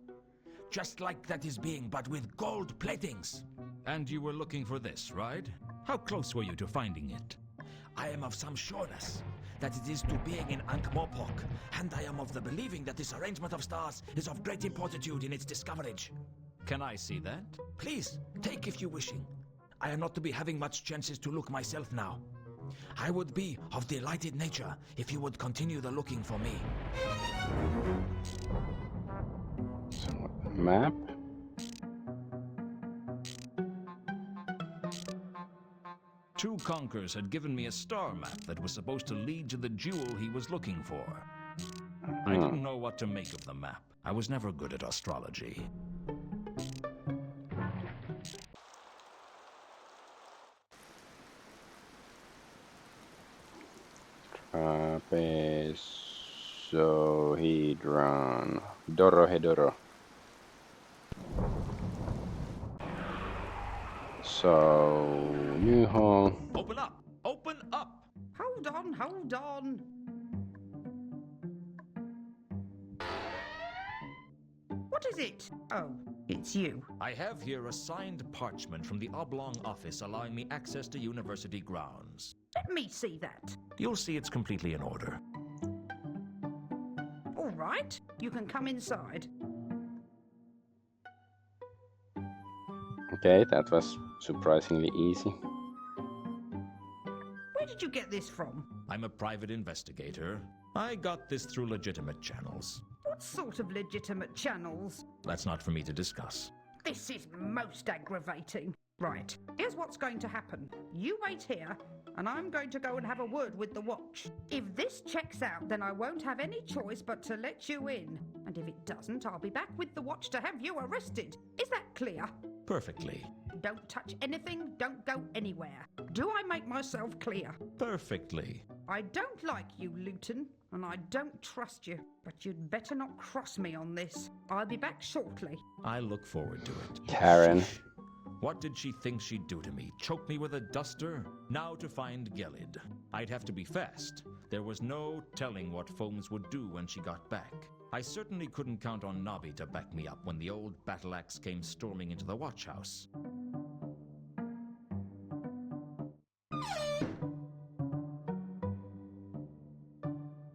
S9: Just like that is being, but with gold platings.
S2: And you were looking for this, right? How close were you to finding it?
S9: I am of some sureness that it is to being in Ankh-Morpork, and I am of the believing that this arrangement of stars is of great importantude in its discoverage.
S2: Can I see that?
S9: Please, take if you wishing. I am not to be having much chances to look myself now. I would be of delighted nature if you would continue the looking for me.
S1: Map.
S2: Two Conquerors had given me a star map that was supposed to lead to the jewel he was looking for. I didn't know what to make of the map. I was never good at astrology.
S1: Trapezohedron. Dorohedoro. So, new hall.
S2: Open up! Open up!
S4: Hold on, hold on. What is it? Oh, it's you.
S2: I have here a signed parchment from the Oblong office allowing me access to university grounds.
S4: Let me see that.
S2: You'll see it's completely in order.
S4: All right, you can come inside.
S1: Okay, that was surprisingly easy.
S4: Where did you get this from?
S2: I'm a private investigator. I got this through legitimate channels.
S4: What sort of legitimate channels?
S2: That's not for me to discuss.
S4: This is most aggravating. Right, here's what's going to happen. You wait here, and I'm going to go and have a word with the watch. If this checks out, then I won't have any choice but to let you in. And if it doesn't, I'll be back with the watch to have you arrested. Is that clear?
S2: Perfectly.
S4: Don't touch anything, don't go anywhere. Do I make myself clear?
S2: Perfectly.
S4: I don't like you, Luton, and I don't trust you. But you'd better not cross me on this. I'll be back shortly.
S2: I look forward to it.
S1: Karen.
S2: What did she think she'd do to me? Choke me with a duster? Now to find Gelid. I'd have to be fast. There was no telling what Foams would do when she got back. I certainly couldn't count on Nobby to back me up when the old battle axe came storming into the watch house.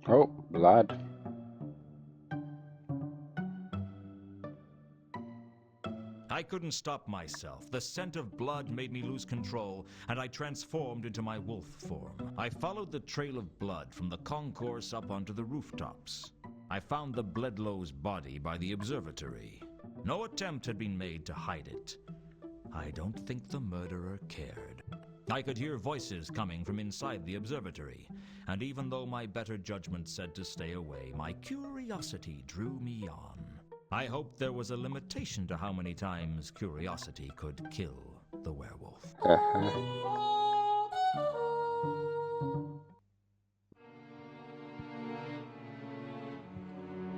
S1: Oh, blood.
S2: I couldn't stop myself. The scent of blood made me lose control, and I transformed into my wolf form. I followed the trail of blood from the concourse up onto the rooftops. I found the Bledlow's body by the observatory. No attempt had been made to hide it. I don't think the murderer cared. I could hear voices coming from inside the observatory, and even though my better judgment said to stay away, my curiosity drew me on. I hoped there was a limitation to how many times curiosity could kill the werewolf.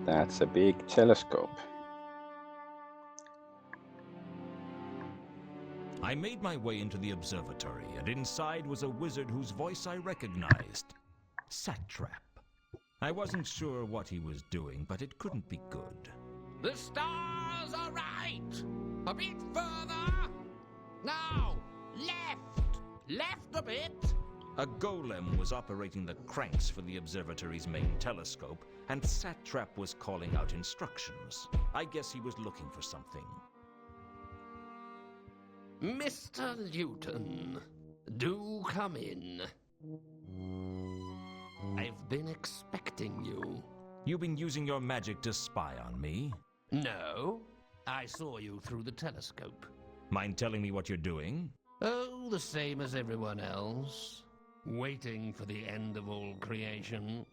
S1: That's a big telescope.
S2: I made my way into the observatory, and inside was a wizard whose voice I recognized. Satrap. I wasn't sure what he was doing, but it couldn't be good.
S6: The stars are right! A bit further! Now! Left! Left a bit!
S2: A golem was operating the cranks for the observatory's main telescope, and Satrap was calling out instructions. I guess he was looking for something.
S6: Mr. Luton, do come in. I've been expecting you.
S2: You've been using your magic to spy on me?
S6: No, I saw you through the telescope.
S2: Mind telling me what you're doing?
S6: Oh, the same as everyone else. Waiting for the end of all creation.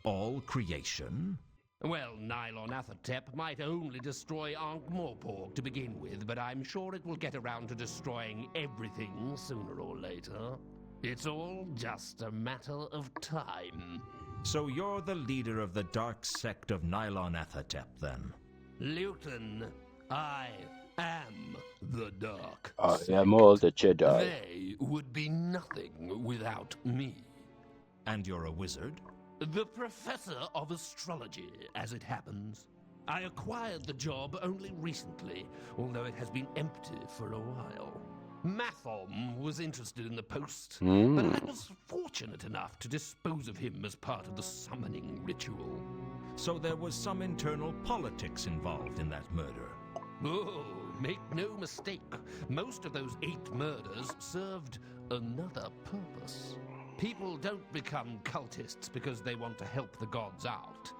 S2: All creation?
S6: Well, Nylon Athertep might only destroy Ankh-Morpork to begin with, but I'm sure it will get around to destroying everything sooner or later. It's all just a matter of time.
S2: So you're the leader of the dark sect of Nylon Athertep, then?
S6: Luton, I am the dark
S1: I
S6: sect.
S1: am all the Jedi.
S6: They would be nothing without me.
S2: And you're a wizard?
S6: The professor of astrology, as it happens. I acquired the job only recently, although it has been empty for a while. Mathom was interested in the post, but I was fortunate enough to dispose of him as part of the summoning ritual.
S2: So there was some internal politics involved in that murder.
S6: Oh, make no mistake, most of those 8 murders served another purpose. People don't become cultists because they want to help the gods out.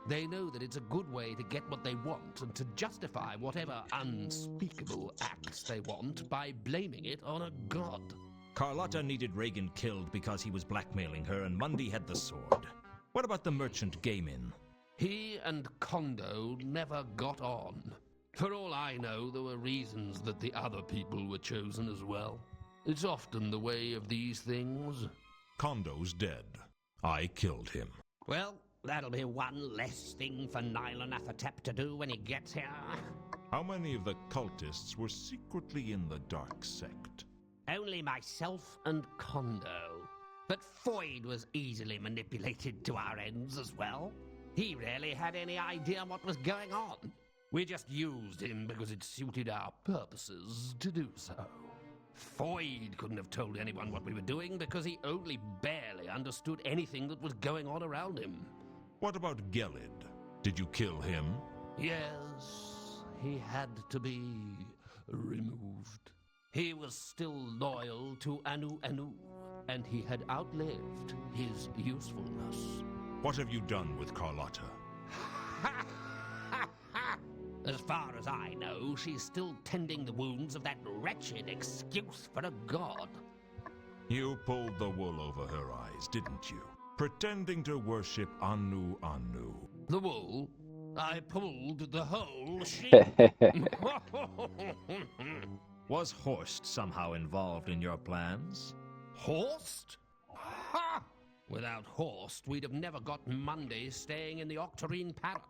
S6: They know that it's a good way to get what they want and to justify whatever unspeakable acts they want by blaming it on a god.
S2: Carlotta needed Reagan killed because he was blackmailing her, and Mundy had the sword. What about the merchant Gaimin?
S6: He and Kondo never got on. For all I know, there were reasons that the other people were chosen as well. It's often the way of these things.
S7: Kondo's dead. I killed him.
S6: Well, that'll be one less thing for Nylon Athertep to do when he gets here.
S7: How many of the cultists were secretly in the dark sect?
S6: Only myself and Kondo. But Foyd was easily manipulated to our ends as well. He rarely had any idea what was going on. We just used him because it suited our purposes to do so. Foyd couldn't have told anyone what we were doing because he only barely understood anything that was going on around him.
S7: What about Gelid? Did you kill him?
S6: Yes, he had to be removed. He was still loyal to Anu Anu, and he had outlived his usefulness.
S7: What have you done with Carlotta?
S6: As far as I know, she's still tending the wounds of that wretched excuse for a god.
S7: You pulled the wool over her eyes, didn't you? Pretending to worship Anu Anu.
S6: The wool? I pulled the whole sheep.
S2: Was Horst somehow involved in your plans?
S6: Horst? Ha! Without Horst, we'd have never got Monday staying in the Octarine Parrot.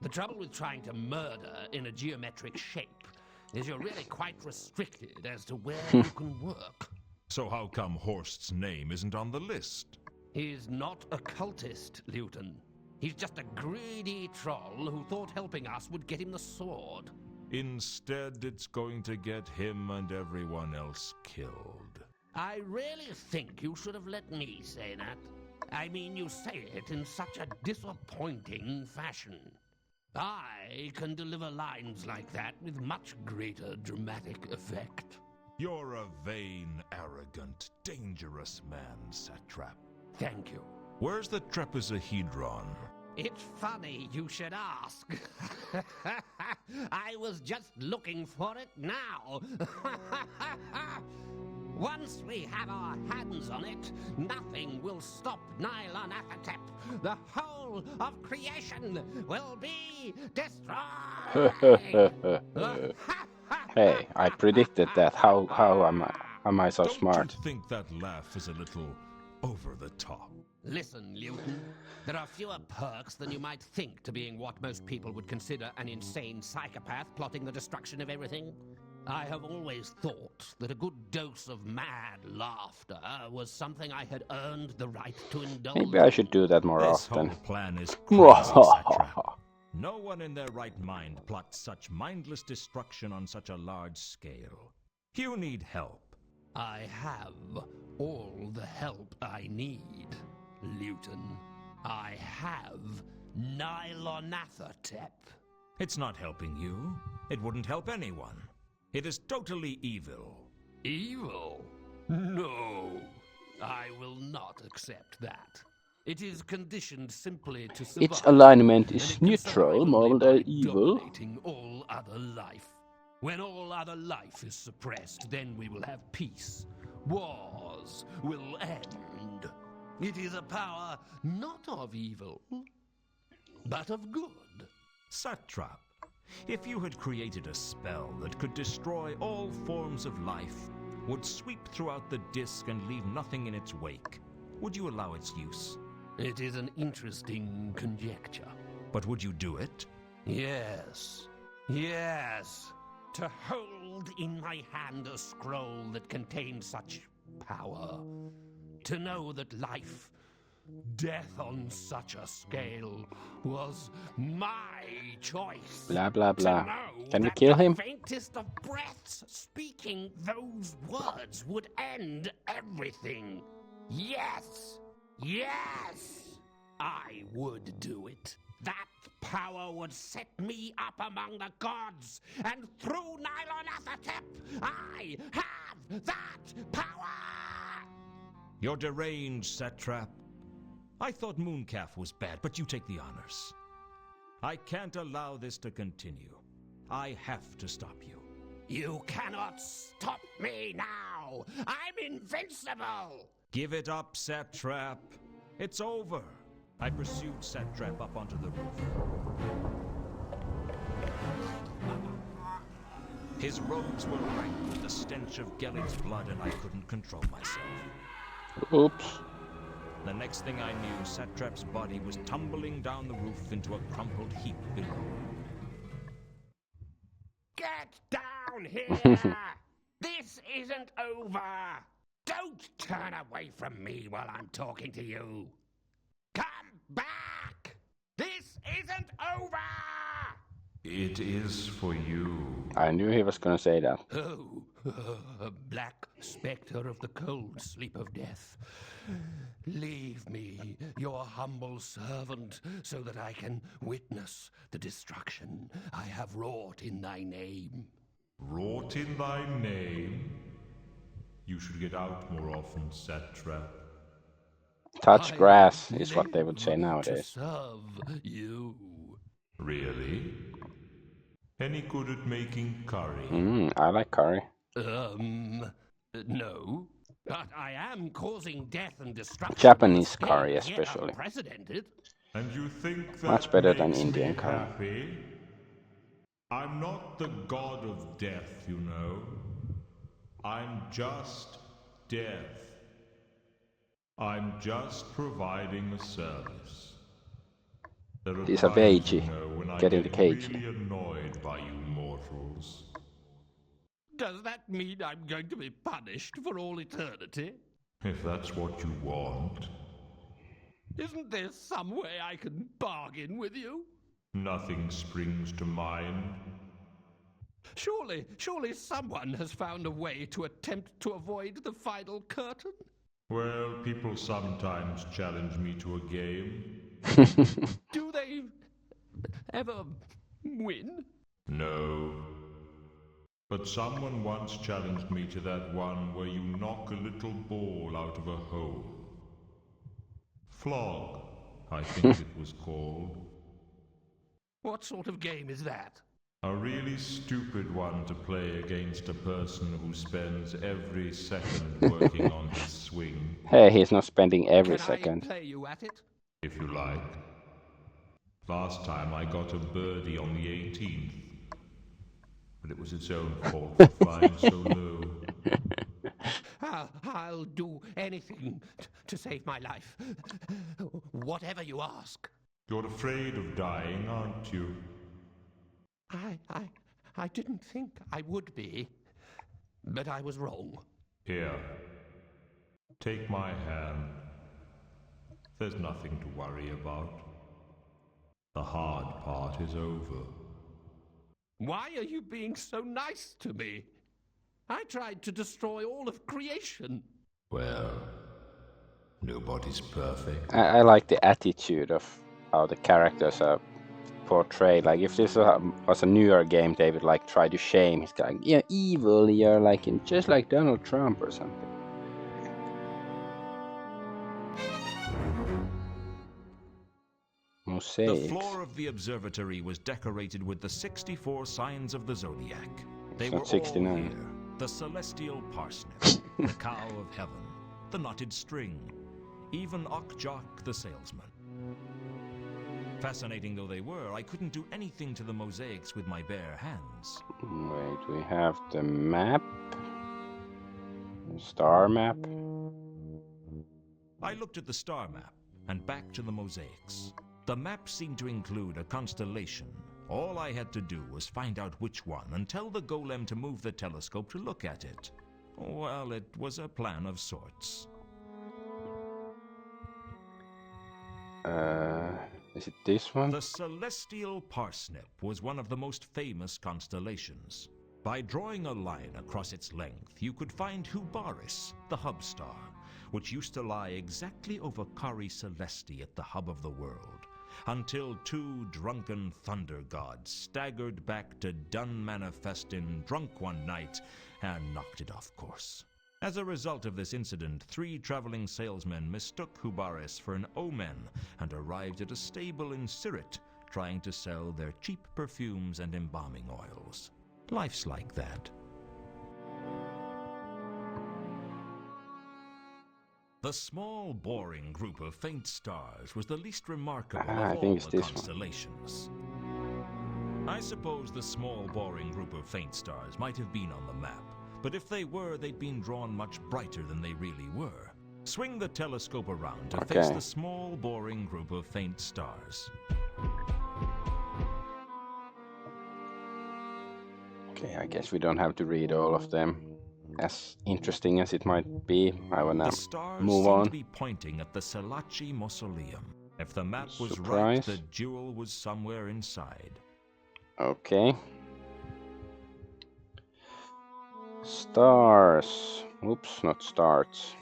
S6: The trouble with trying to murder in a geometric shape is you're really quite restricted as to where you can work.
S7: So how come Horst's name isn't on the list?
S6: He's not a cultist, Luton. He's just a greedy troll who thought helping us would get him the sword.
S7: Instead, it's going to get him and everyone else killed.
S6: I really think you should have let me say that. I mean, you say it in such a disappointing fashion. I can deliver lines like that with much greater dramatic effect.
S7: You're a vain, arrogant, dangerous man, Satrap.
S6: Thank you.
S7: Where's the trapezohedron?
S6: It's funny you should ask. I was just looking for it now. Once we have our hands on it, nothing will stop Nylon Athatep. The whole of creation will be destroyed.
S1: Hey, I predicted that. How am I so
S7: Don't
S1: smart?
S7: you think that laugh is a little over the top?
S6: Listen, Luton, there are fewer perks than you might think to being what most people would consider an insane psychopath plotting the destruction of everything. I have always thought that a good dose of mad laughter was something I had earned the right to indulge.
S1: Maybe I should do that more
S7: This
S1: often.
S7: whole plan is crazy, Satrap. No one in their right mind plots such mindless destruction on such a large scale. You need help.
S6: I have all the help I need, Luton. I have Nylonathatep.
S7: It's not helping you. It wouldn't help anyone. It is totally evil.
S6: Evil? No, I will not accept that. It is conditioned simply to survive.
S1: Its alignment
S6: and
S1: is
S6: it can
S1: neutral,
S6: survive
S1: more
S6: only
S1: than
S6: by
S1: evil.
S6: dominating all other life. When all other life is suppressed, then we will have peace. Wars will end. It is a power not of evil, but of good.
S7: Satrap, if you had created a spell that could destroy all forms of life, would sweep throughout the disk and leave nothing in its wake, would you allow its use?
S6: It is an interesting conjecture.
S7: But would you do it?
S6: Yes. Yes. To hold in my hand a scroll that contains such power. To know that life, death on such a scale, was my choice.
S1: Blah blah blah.
S6: To know
S1: Can we
S6: that
S1: kill
S6: the
S1: him?
S6: faintest of breaths speaking those words would end everything. Yes! Yes! I would do it. That power would set me up among the gods, and through Nylonathatep, I have that power!
S7: You're deranged, Satrap. I thought Mooncalf was bad, but you take the honors. I can't allow this to continue. I have to stop you.
S6: You cannot stop me now! I'm invincible!
S7: Give it up, Satrap. It's over. I pursued Satrap up onto the roof. His robes were rank with the stench of Gelid's blood, and I couldn't control myself.
S1: Oops.
S7: The next thing I knew, Satrap's body was tumbling down the roof into a crumpled heap below.
S6: Get down here! This isn't over! Don't turn away from me while I'm talking to you! Come back! This isn't over!
S7: It is for you.
S1: I knew he was gonna say that.
S6: Oh, black spectre of the cold sleep of death. Leave me, your humble servant, so that I can witness the destruction I have wrought in thy name.
S7: Wrought in thy name? You should get out more often, Satrap.
S1: Touch
S6: I
S1: grass is what they
S6: live
S1: would say
S6: to
S1: nowadays.
S6: serve you.
S7: Really? Any good at making curry?
S1: I like curry.
S6: No. But I am causing death and destruction.
S1: Japanese
S6: on a
S1: curry
S6: scale yet
S1: especially.
S6: unprecedented.
S7: And you think that
S1: Much better than
S7: makes
S1: Indian
S7: me
S1: curry.
S7: happy? I'm not the god of death, you know. I'm just death. I'm just providing a service. There are
S1: He's a
S7: times,
S1: veggie,
S7: you know, when I
S1: getting
S7: get
S1: the cage.
S7: really annoyed by you mortals.
S6: Does that mean I'm going to be punished for all eternity?
S7: If that's what you want.
S6: Isn't there some way I can bargain with you?
S7: Nothing springs to mind.
S6: Surely someone has found a way to attempt to avoid the final curtain?
S7: Well, people sometimes challenge me to a game.
S6: Do they ever win?
S7: No. But someone once challenged me to that one where you knock a little ball out of a hole. Flog, I think it was called.
S6: What sort of game is that?
S7: A really stupid one to play against a person who spends every second working on his swing.
S1: Hey, he's not spending every
S6: Can
S1: second.
S6: I play you at it?
S7: If you like. Last time I got a birdie on the 18th. But it was its own fault for flying so low.
S6: I'll do anything to save my life. Whatever you ask.
S7: You're afraid of dying, aren't you?
S6: I didn't think I would be, but I was wrong.
S7: Here. Take my hand. There's nothing to worry about. The hard part is over.
S6: Why are you being so nice to me? I tried to destroy all of creation.
S7: Well, nobody's perfect.
S1: I like the attitude of how the characters are portrayed. Like if this was a newer game, they would like try to shame his guy. Yeah, evil. You're like just like Donald Trump or something. Mosaics.
S2: The floor of the observatory was decorated with the 64 signs of the zodiac. They
S1: It's
S2: were
S1: not 69.
S2: all here. The celestial parsnip, the cow of heaven, the knotted string, even Okjok the salesman. Fascinating though they were, I couldn't do anything to the mosaics with my bare hands.
S1: Wait, we have the map. The star map.
S2: I looked at the star map and back to the mosaics. The map seemed to include a constellation. All I had to do was find out which one and tell the golem to move the telescope to look at it. Well, it was a plan of sorts.
S1: Is it this one?
S2: The celestial parsnip was one of the most famous constellations. By drawing a line across its length, you could find Hubaris, the hub star, which used to lie exactly over Kari Celesti at the hub of the world, until two drunken thunder gods staggered back to Dun Manifestin drunk one night and knocked it off course. As a result of this incident, 3 traveling salesmen mistook Hubaris for an omen and arrived at a stable in Sirit, trying to sell their cheap perfumes and embalming oils. Life's like that. The small, boring group of faint stars was the least remarkable
S1: I
S2: of
S1: think
S2: all
S1: it's
S2: the
S1: this one.
S2: constellations. I suppose the small, boring group of faint stars might have been on the map, but if they were, they'd been drawn much brighter than they really were. Swing the telescope around to face
S1: Okay.
S2: the small, boring group of faint stars.
S1: Okay, I guess we don't have to read all of them. As interesting as it might be, I wanna
S2: The stars
S1: move
S2: seemed
S1: on.
S2: to be pointing at the Selachi Mausoleum. If the map was
S1: Surprise.
S2: right, the jewel was somewhere inside.
S1: Okay. Stars. Oops, not stars.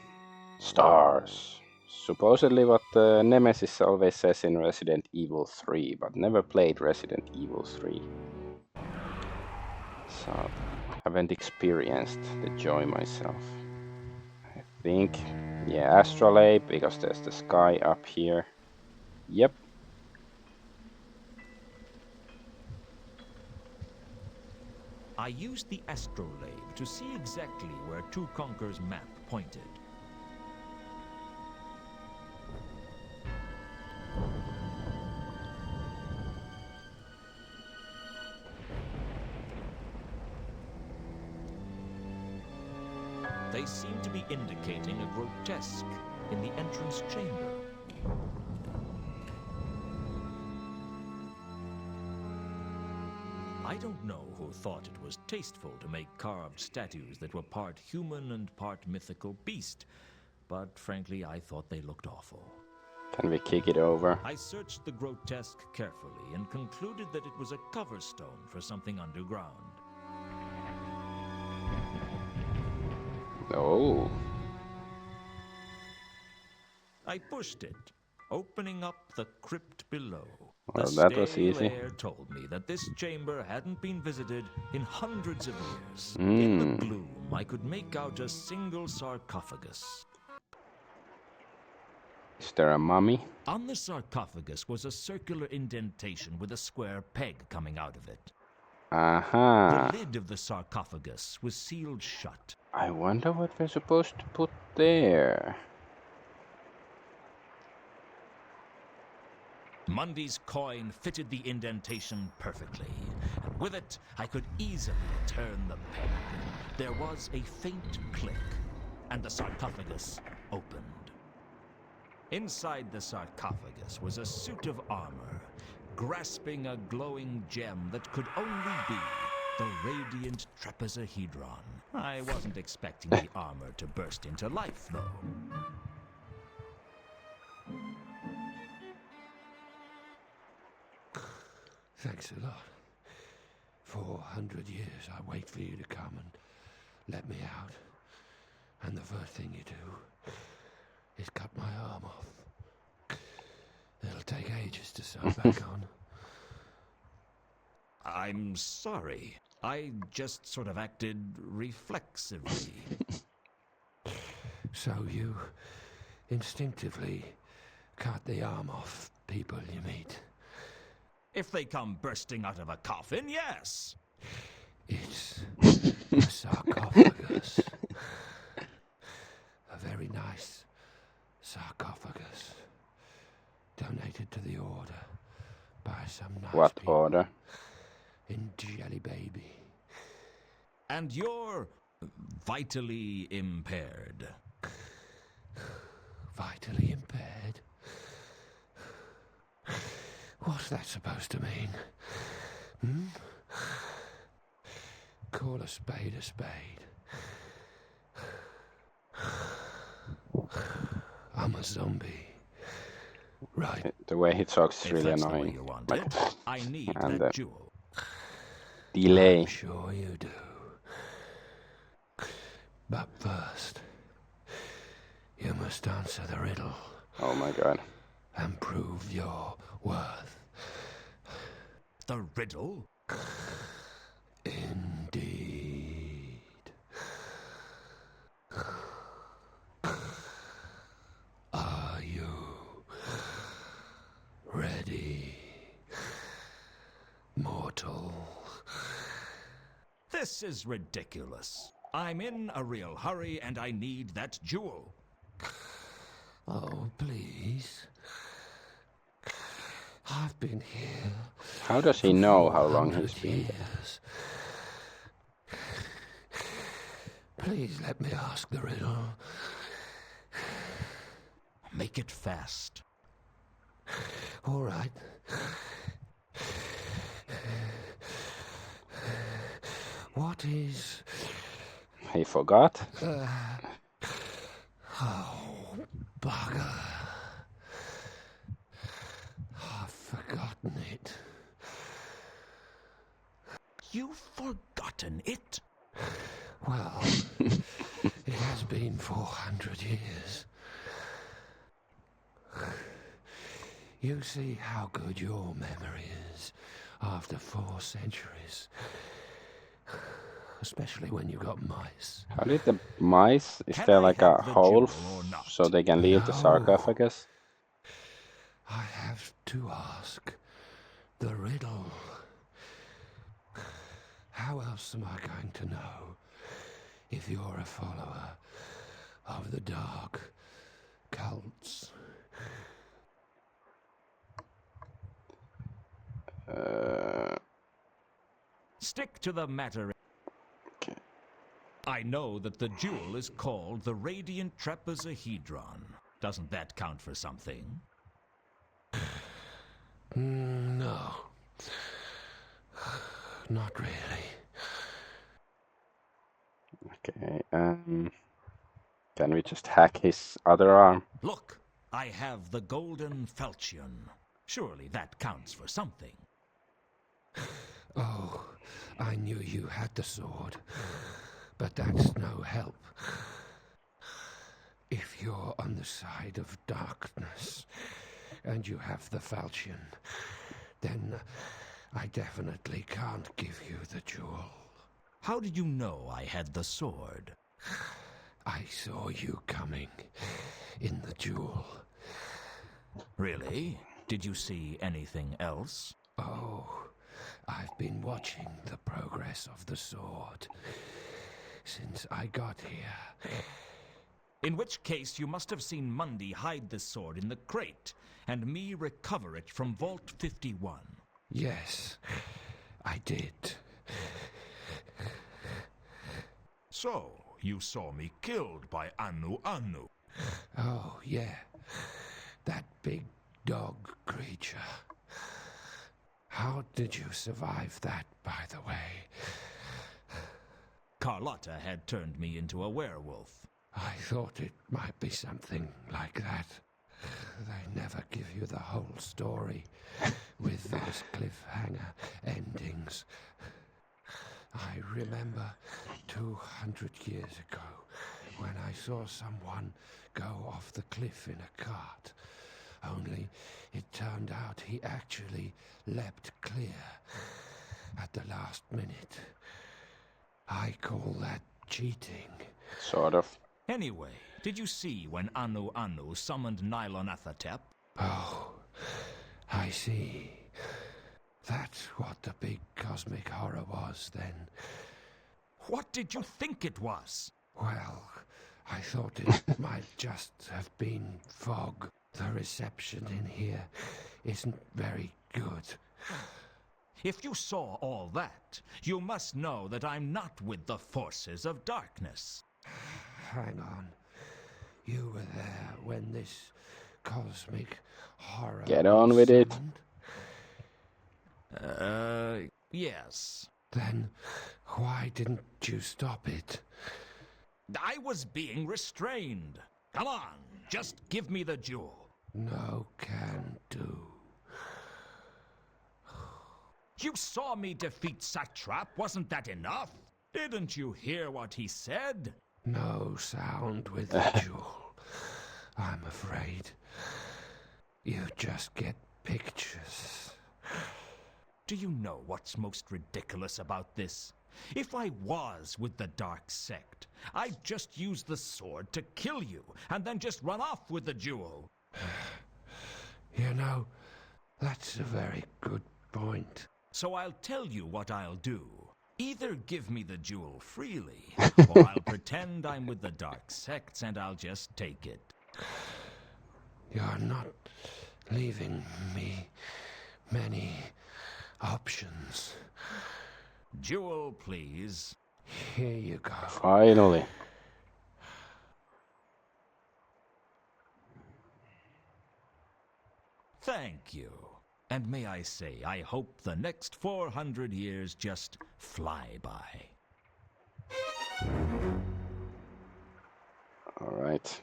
S1: Stars. Supposedly what the Nemesis always says in Resident Evil 3, but never played Resident Evil 3. So, haven't experienced the joy myself. I think, yeah, Astrolabe, because there's the sky up here. Yep.
S2: I used the astrolabe to see exactly where Two Conquer's map pointed. They seem to be indicating a grotesque in the entrance chamber. I don't know who thought it was tasteful to make carved statues that were part human and part mythical beast, but frankly I thought they looked awful.
S1: Can we kick it over?
S2: I searched the grotesque carefully and concluded that it was a cover stone for something underground.
S1: Oh.
S2: I pushed it, opening up the crypt below.
S1: Well,
S2: The
S1: that was
S2: stale
S1: easy.
S2: air told me that this chamber hadn't been visited in hundreds of years.
S1: Mm.
S2: In the gloom, I could make out a single sarcophagus.
S1: Is there a mummy?
S2: On the sarcophagus was a circular indentation with a square peg coming out of it.
S1: Aha.
S2: The lid of the sarcophagus was sealed shut.
S1: I wonder what we're supposed to put there.
S2: Mundy's coin fitted the indentation perfectly, and with it I could easily turn the peg. There was a faint click, and the sarcophagus opened. Inside the sarcophagus was a suit of armor, grasping a glowing gem that could only be the radiant trapezohedron. I wasn't expecting the armor to burst into life, though.
S6: Thanks a lot. 400 years I wait for you to come and let me out. And the first thing you do is cut my arm off. It'll take ages to sew back on.
S2: I'm sorry. I just sort of acted reflexively.
S6: So you instinctively cut the arm off people you meet.
S2: If they come bursting out of a coffin, yes.
S6: It's a sarcophagus. A very nice sarcophagus. Donated to the order by some nice
S1: What
S6: people
S1: order?
S6: in Jelly Baby.
S2: And you're vitally impaired.
S6: Vitally impaired? What's that supposed to mean? Call a spade a spade. I'm a zombie. Right.
S1: The way he talks is
S2: If
S1: really
S2: that's the way
S1: annoying.
S2: you want
S1: Like,
S2: it, I need
S1: and
S2: that jewel.
S1: delay.
S6: I'm sure you do. But first, you must answer the riddle
S1: Oh my god.
S6: and prove your worth.
S2: The riddle?
S6: Indeed. Are you ready, mortal?
S2: This is ridiculous. I'm in a real hurry and I need that jewel.
S6: Oh, please. I've been here.
S1: How does he know how long he's been there?
S6: years. Please let me ask the riddle.
S2: Make it fast.
S6: All right. What is...
S1: He forgot?
S6: Oh, bugger. I've forgotten it.
S2: You've forgotten it?
S6: Well, it has been 400 years. You see how good your memory is after 4 centuries. Especially when you got mice.
S1: How did the mice? Is
S2: Can
S1: there
S2: I
S1: like a
S2: have the
S1: hole
S2: jewel or not?
S1: so they can leave the
S6: No.
S1: sarcophagus?
S6: I have to ask the riddle. How else am I going to know if you're a follower of the dark cults?
S2: Stick to the matter.
S1: Okay.
S2: I know that the jewel is called the radiant trapezohedron. Doesn't that count for something?
S6: No. Not really.
S1: Okay, can we just hack his other arm?
S2: Look, I have the golden falchion. Surely that counts for something.
S6: Oh, I knew you had the sword, but that's no help. If If you're on the side of darkness and you have the falchion, then I definitely can't give you the jewel.
S2: How did you know I had the sword?
S6: I saw you coming in the jewel.
S2: Really? Did you see anything else?
S6: Oh, I've been watching the progress of the sword since I got here.
S2: In which case, you must have seen Mundy hide the sword in the crate, and me recover it from Vault 51.
S6: Yes, I did.
S7: So, you saw me killed by Anu Anu.
S6: Oh, yeah. That big dog creature. How did you survive that, by the way?
S2: Carlotta had turned me into a werewolf.
S6: I thought it might be something like that. They never give you the whole story with those cliffhanger endings. I remember 200 years ago when I saw someone go off the cliff in a cart. Only it turned out he actually leapt clear at the last minute. I call that cheating.
S1: Sort of.
S2: Anyway, did you see when Anu Anu summoned Nylonathotep?
S6: Oh, I see. That's what the big cosmic horror was then.
S2: What did you think it was?
S6: Well, I thought it might just have been fog. The reception in here isn't very good.
S2: If you saw all that, you must know that I'm not with the forces of darkness.
S6: Hang on. You were there when this cosmic horror...
S1: Get on with it.
S2: Yes.
S6: Then why didn't you stop it?
S2: I was being restrained. Come on, just give me the jewel.
S6: No can do.
S2: You saw me defeat Satrap, wasn't that enough? Didn't you hear what he said?
S6: No sound with the jewel, I'm afraid. You just get pictures.
S2: Do you know what's most ridiculous about this? If I was with the Dark Sect, I'd just use the sword to kill you, and then just run off with the jewel.
S6: You know, that's a very good point.
S2: So I'll tell you what I'll do. Either give me the jewel freely, or I'll pretend I'm with the Dark Sects and I'll just take it.
S6: You're not leaving me many options.
S2: Jewel, please.
S6: Here you go.
S1: Finally.
S2: Thank you. And may I say, I hope the next 400 years just fly by.
S1: Alright.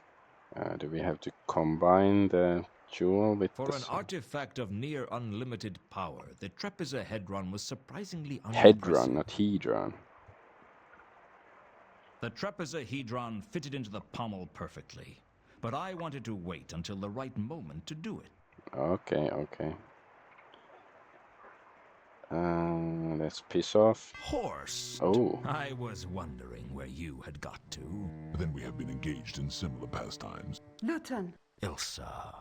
S1: Do we have to combine the jewel with
S2: For
S1: the
S2: an
S1: sword?
S2: artifact of near unlimited power, the Trapezahedron was surprisingly
S1: Hedron,
S2: unimpressive.
S1: not Hedron.
S2: The Trapezahedron fitted into the pommel perfectly, but I wanted to wait until the right moment to do it.
S1: Okay, okay. Let's piss off.
S2: Horse!
S1: Oh.
S2: I was wondering where you had got to.
S3: Then we have been engaged in similar pastimes.
S4: Luton.
S2: Ilsa.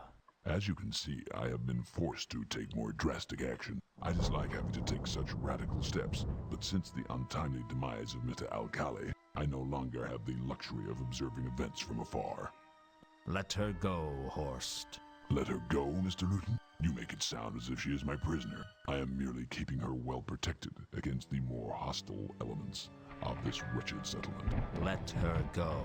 S3: As you can see, I have been forced to take more drastic action. I dislike having to take such radical steps, but since the untimely demise of Mr. Alcali, I no longer have the luxury of observing events from afar.
S2: Let her go, Horst.
S3: Let her go, Mr. Luton? You make it sound as if she is my prisoner. I am merely keeping her well protected against the more hostile elements of this wretched settlement.
S2: Let her go.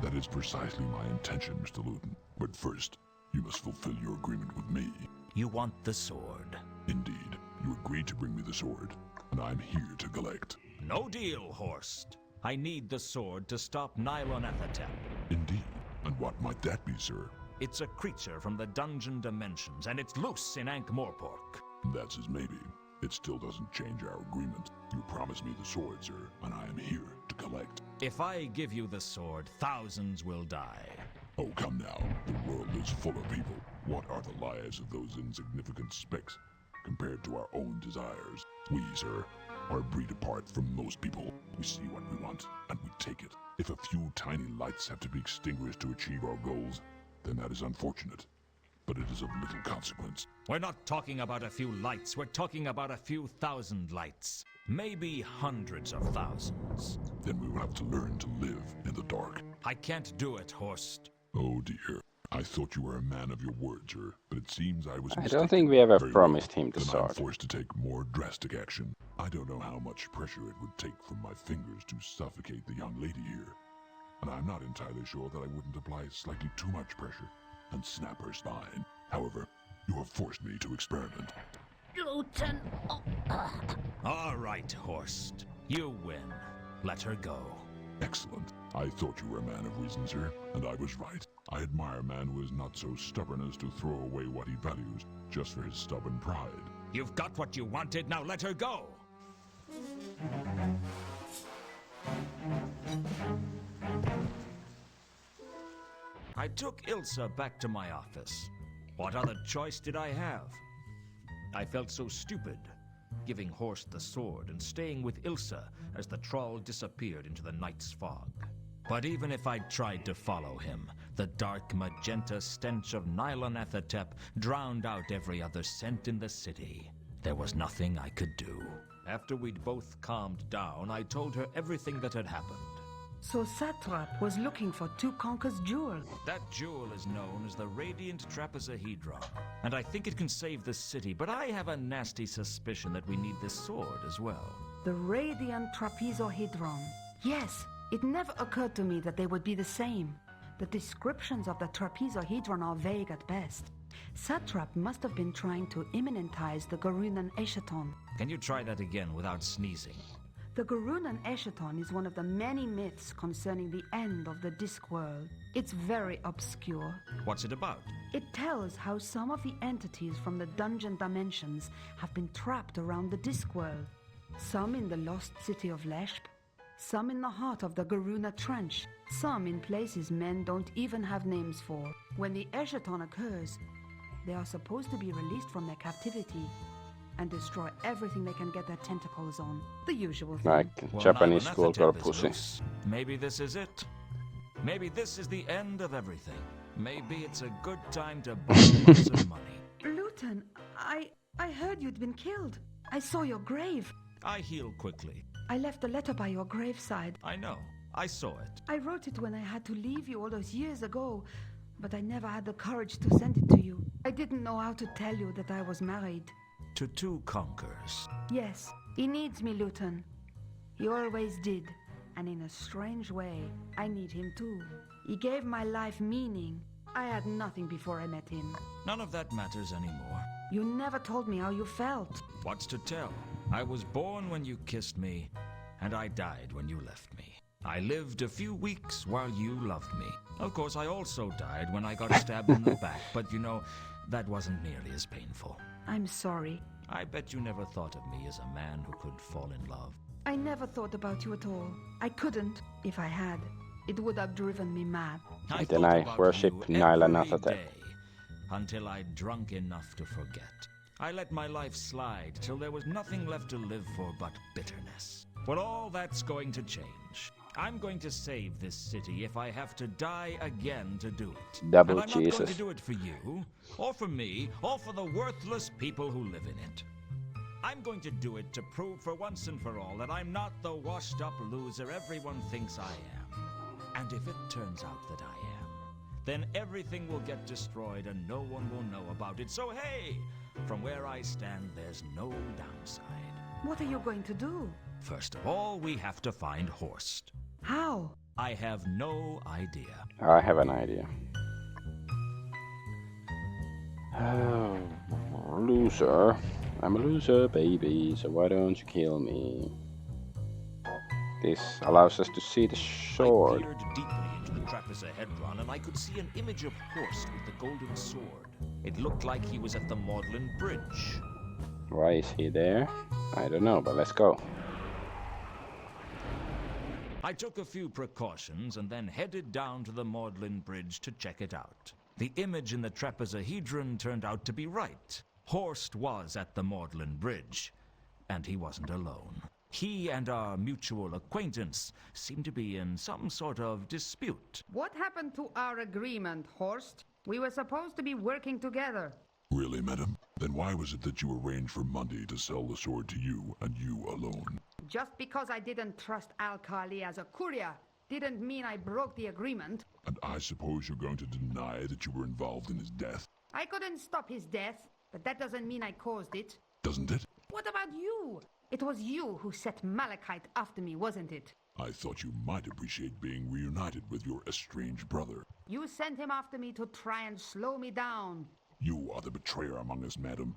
S3: That is precisely my intention, Mr. Luton. But first, you must fulfill your agreement with me.
S2: You want the sword.
S3: Indeed, you agreed to bring me the sword, and I'm here to collect.
S2: No deal, Horst. I need the sword to stop Nylonathotep.
S3: Indeed. And what might that be, sir?
S2: It's a creature from the dungeon dimensions, and it's loose in Ankh-Morpork.
S3: That's as maybe. It still doesn't change our agreement. You promised me the sword, sir, and I am here to collect.
S2: If I give you the sword, thousands will die.
S3: Oh, come now. The world is full of people. What are the lives of those insignificant specks compared to our own desires? We, sir, are a breed apart from most people. We see what we want, and we take it. If a few tiny lights have to be extinguished to achieve our goals, then that is unfortunate. But it is of little consequence.
S2: We're not talking about a few lights. We're talking about a few thousand lights. Maybe hundreds of thousands.
S3: Then we will have to learn to live in the dark.
S2: I can't do it, Horst.
S3: Oh dear. I thought you were a man of your word, sir, but it seems I was
S1: I
S3: mistaken.
S1: don't think we ever
S3: Very
S1: promised
S3: well.
S1: him the
S3: Then
S1: sword.
S3: I'm forced to take more drastic action. I don't know how much pressure it would take from my fingers to suffocate the young lady here. And I'm not entirely sure that I wouldn't apply slightly too much pressure and snap her spine. However, you have forced me to experiment.
S4: Lieutenant.
S2: All right, Horst. You win. Let her go.
S3: Excellent. I thought you were a man of reason, sir, and I was right. I admire a man who is not so stubborn as to throw away what he values just for his stubborn pride.
S2: You've got what you wanted, now let her go! I took Ilsa back to my office. What other choice did I have? I felt so stupid, giving Horst the sword and staying with Ilsa as the troll disappeared into the night's fog. But even if I'd tried to follow him, the dark magenta stench of Nylonathotep drowned out every other scent in the city. There was nothing I could do. After we'd both calmed down, I told her everything that had happened.
S4: So Satrap was looking for Tukonka's jewel.
S2: That jewel is known as the Radiant Trapezohedron, and I think it can save the city, but I have a nasty suspicion that we need this sword as well.
S4: The Radiant Trapezohedron. Yes, it never occurred to me that they would be the same. The descriptions of the trapezohedron are vague at best. Satrap must have been trying to immanentize the Garunan Eschaton.
S2: Can you try that again without sneezing?
S4: The Garunan Eschaton is one of the many myths concerning the end of the Discworld. It's very obscure.
S2: What's it about?
S4: It tells how some of the entities from the dungeon dimensions have been trapped around the Discworld. Some in the lost city of Leshp, some in the heart of the Garuna Trench, some in places men don't even have names for. When the Eschaton occurs, they are supposed to be released from their captivity and destroy everything they can get their tentacles on. The usual thing.
S1: Like
S2: Well,
S1: Japanese
S2: Nylonathotep
S1: schoolgirl
S2: is
S1: pussy.
S2: loose. Maybe this is it. Maybe this is the end of everything. Maybe it's a good time to borrow lots of money.
S4: Luton, I heard you'd been killed. I saw your grave.
S2: I heal quickly.
S4: I left a letter by your graveside.
S2: I know. I saw it.
S4: I wrote it when I had to leave you all those years ago, but I never had the courage to send it to you. I didn't know how to tell you that I was married.
S2: To two conquerors.
S4: Yes, he needs me, Luton. He always did. And in a strange way, I need him too. He gave my life meaning. I had nothing before I met him.
S2: None of that matters anymore.
S4: You never told me how you felt.
S2: What's to tell? I was born when you kissed me, and I died when you left me. I lived a few weeks while you loved me. Of course, I also died when I got stabbed in the back, but you know, that wasn't nearly as painful.
S4: I'm sorry.
S2: I bet you never thought of me as a man who could fall in love.
S4: I never thought about you at all. I couldn't. If I had, it would have driven me mad.
S1: Then
S2: thought
S1: I
S2: about
S1: worship
S2: you
S1: Nylonathotep.
S2: every day, until I'd drunk enough to forget. I let my life slide till there was nothing left to live for but bitterness. Well, all that's going to change. I'm going to save this city if I have to die again to do it.
S1: Double
S2: and I'm not going
S1: Jesus.
S2: to do it for you, or for me, or for the worthless people who live in it. I'm going to do it to prove for once and for all that I'm not the washed-up loser everyone thinks I am. And if it turns out that I am, then everything will get destroyed and no one will know about it. So hey, from where I stand, there's no downside.
S4: What are you going to do?
S2: First of all, we have to find Horst.
S4: How?
S2: I have no idea.
S1: I have an idea. Oh, loser. I'm a loser, baby, so why don't you kill me? This allows us to see the
S2: I
S1: sword.
S2: peered deeply into the trapezohedron and I could see an image of Horst with the golden sword. It looked like he was at the Maudlin Bridge.
S1: Why is he there? I don't know, but let's go.
S2: I took a few precautions and then headed down to the Maudlin Bridge to check it out. The image in the trapezohedron turned out to be right. Horst was at the Maudlin Bridge, and he wasn't alone. He and our mutual acquaintance seemed to be in some sort of dispute.
S4: What happened to our agreement, Horst? We were supposed to be working together.
S3: Really, madam? Then why was it that you arranged for Monday to sell the sword to you, and you alone?
S4: Just because I didn't trust Alkali as a courier didn't mean I broke the agreement.
S3: And I suppose you're going to deny that you were involved in his death?
S4: I couldn't stop his death, but that doesn't mean I caused it.
S3: Doesn't it?
S4: What about you? It was you who set Malachite after me, wasn't it?
S3: I thought you might appreciate being reunited with your estranged brother.
S4: You sent him after me to try and slow me down.
S3: You are the betrayer among us, madam.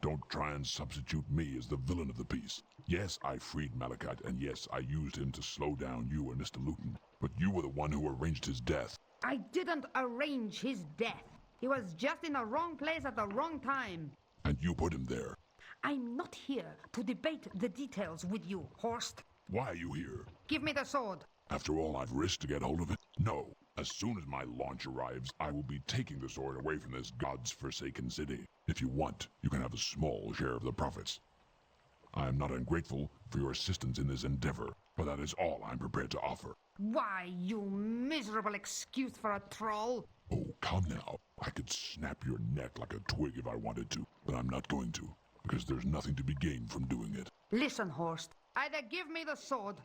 S3: Don't try and substitute me as the villain of the piece. Yes, I freed Malachite, and yes, I used him to slow down you and Mr. Luton. But you were the one who arranged his death.
S4: I didn't arrange his death. He was just in the wrong place at the wrong time.
S3: And you put him there.
S4: I'm not here to debate the details with you, Horst.
S3: Why are you here?
S4: Give me the sword.
S3: After all I've risked to get hold of it? No. As soon as my launch arrives, I will be taking the sword away from this God's forsaken city. If you want, you can have a small share of the profits. I am not ungrateful for your assistance in this endeavor, but that is all I'm prepared to offer.
S4: Why, you miserable excuse for a troll.
S3: Oh, come now. I could snap your neck like a twig if I wanted to, but I'm not going to, because there's nothing to be gained from doing it.
S4: Listen, Horst. Either give me the sword,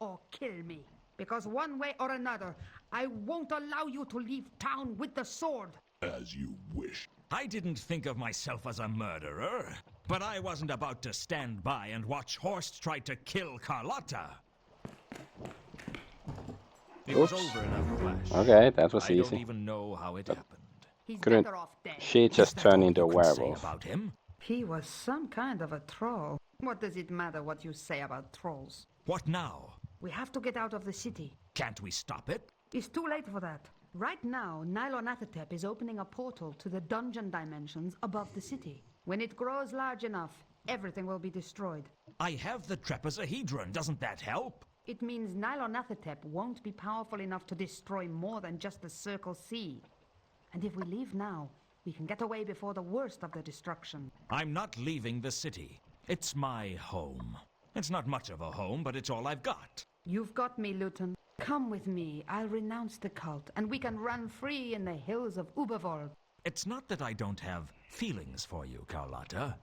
S4: or kill me. Because one way or another, I won't allow you to leave town with the sword.
S3: As you wish.
S2: I didn't think of myself as a murderer, but I wasn't about to stand by and watch Horst try to kill Carlotta. It was over in a flash.
S1: Okay, that was
S2: I
S1: easy.
S2: don't even know how it happened.
S4: He's
S1: Couldn't
S4: better off dead.
S1: she just
S2: Is that
S1: turned
S2: all
S1: into a
S2: you can say
S1: werewolf?
S2: about him?
S4: He was some kind of a troll. What does it matter what you say about trolls?
S2: What now?
S4: We have to get out of the city.
S2: Can't we stop it?
S4: It's too late for that. Right now, Nylonathotep is opening a portal to the dungeon dimensions above the city. When it grows large enough, everything will be destroyed.
S2: I have the trapezohedron. Doesn't that help?
S4: It means Nylonathotep won't be powerful enough to destroy more than just the Circle C. And if we leave now, we can get away before the worst of the destruction.
S2: I'm not leaving the city. It's my home. It's not much of a home, but it's all I've got.
S4: You've got me, Luton. Come with me. I'll renounce the cult, and we can run free in the hills of Ubervold.
S2: It's not that I don't have feelings for you, Carlotta.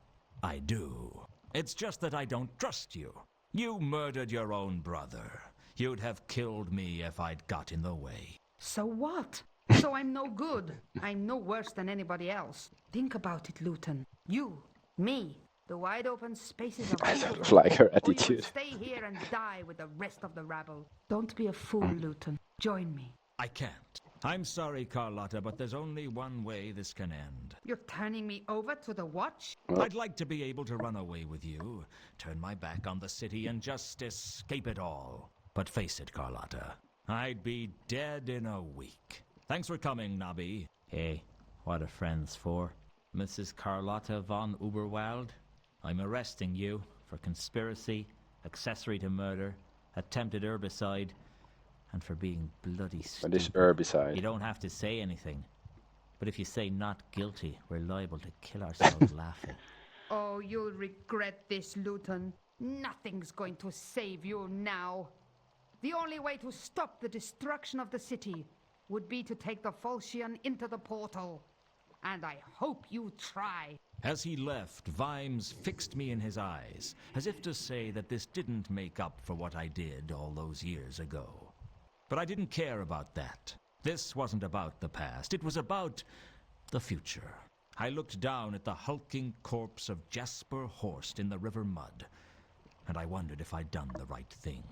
S2: I do. It's just that I don't trust you. You murdered your own brother. You'd have killed me if I'd got in the way.
S4: So what? So I'm no good. I'm no worse than anybody else. Think about it, Luton. You, me, the wide open spaces of
S1: I sort of like her
S4: Or you
S1: attitude.
S4: will stay here and die with the rest of the rabble. Don't be a fool, Luton. Join me.
S2: I can't. I'm sorry, Carlotta, but there's only one way this can end.
S4: You're turning me over to the Watch?
S2: I'd like to be able to run away with you, turn my back on the city, and just escape it all. But face it, Carlotta, I'd be dead in a week. Thanks for coming, Nobby.
S5: Hey, what are friends for? Mrs. Carlotta von Uberwald? I'm arresting you for conspiracy, accessory to murder, attempted herbicide, and for being bloody
S1: But
S5: stupid.
S1: this herbicide.
S5: You don't have to say anything. But if you say not guilty, we're liable to kill ourselves laughing.
S4: Oh, you'll regret this, Luton. Nothing's going to save you now. The only way to stop the destruction of the city would be to take the Falchion into the portal. And I hope you try.
S2: As he left, Vimes fixed me in his eyes, as if to say that this didn't make up for what I did all those years ago. But I didn't care about that. This wasn't about the past. It was about the future. I looked down at the hulking corpse of Jasper Horst in the river mud, and I wondered if I'd done the right thing.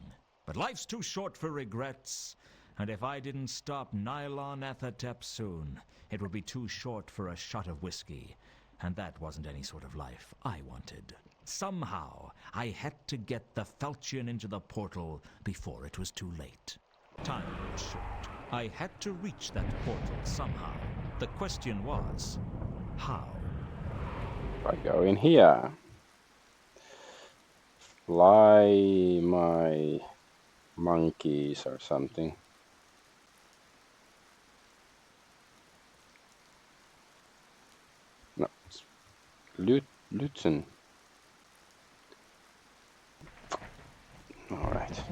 S2: But life's too short for regrets, and if I didn't stop Nylonathotep soon, it would be too short for a shot of whiskey, and that wasn't any sort of life I wanted. Somehow, I had to get the Falchion into the portal before it was too late. Time was short. I had to reach that portal somehow. The question was, how?
S1: I go in here. Fly my monkeys or something. No, it's Luton. All right.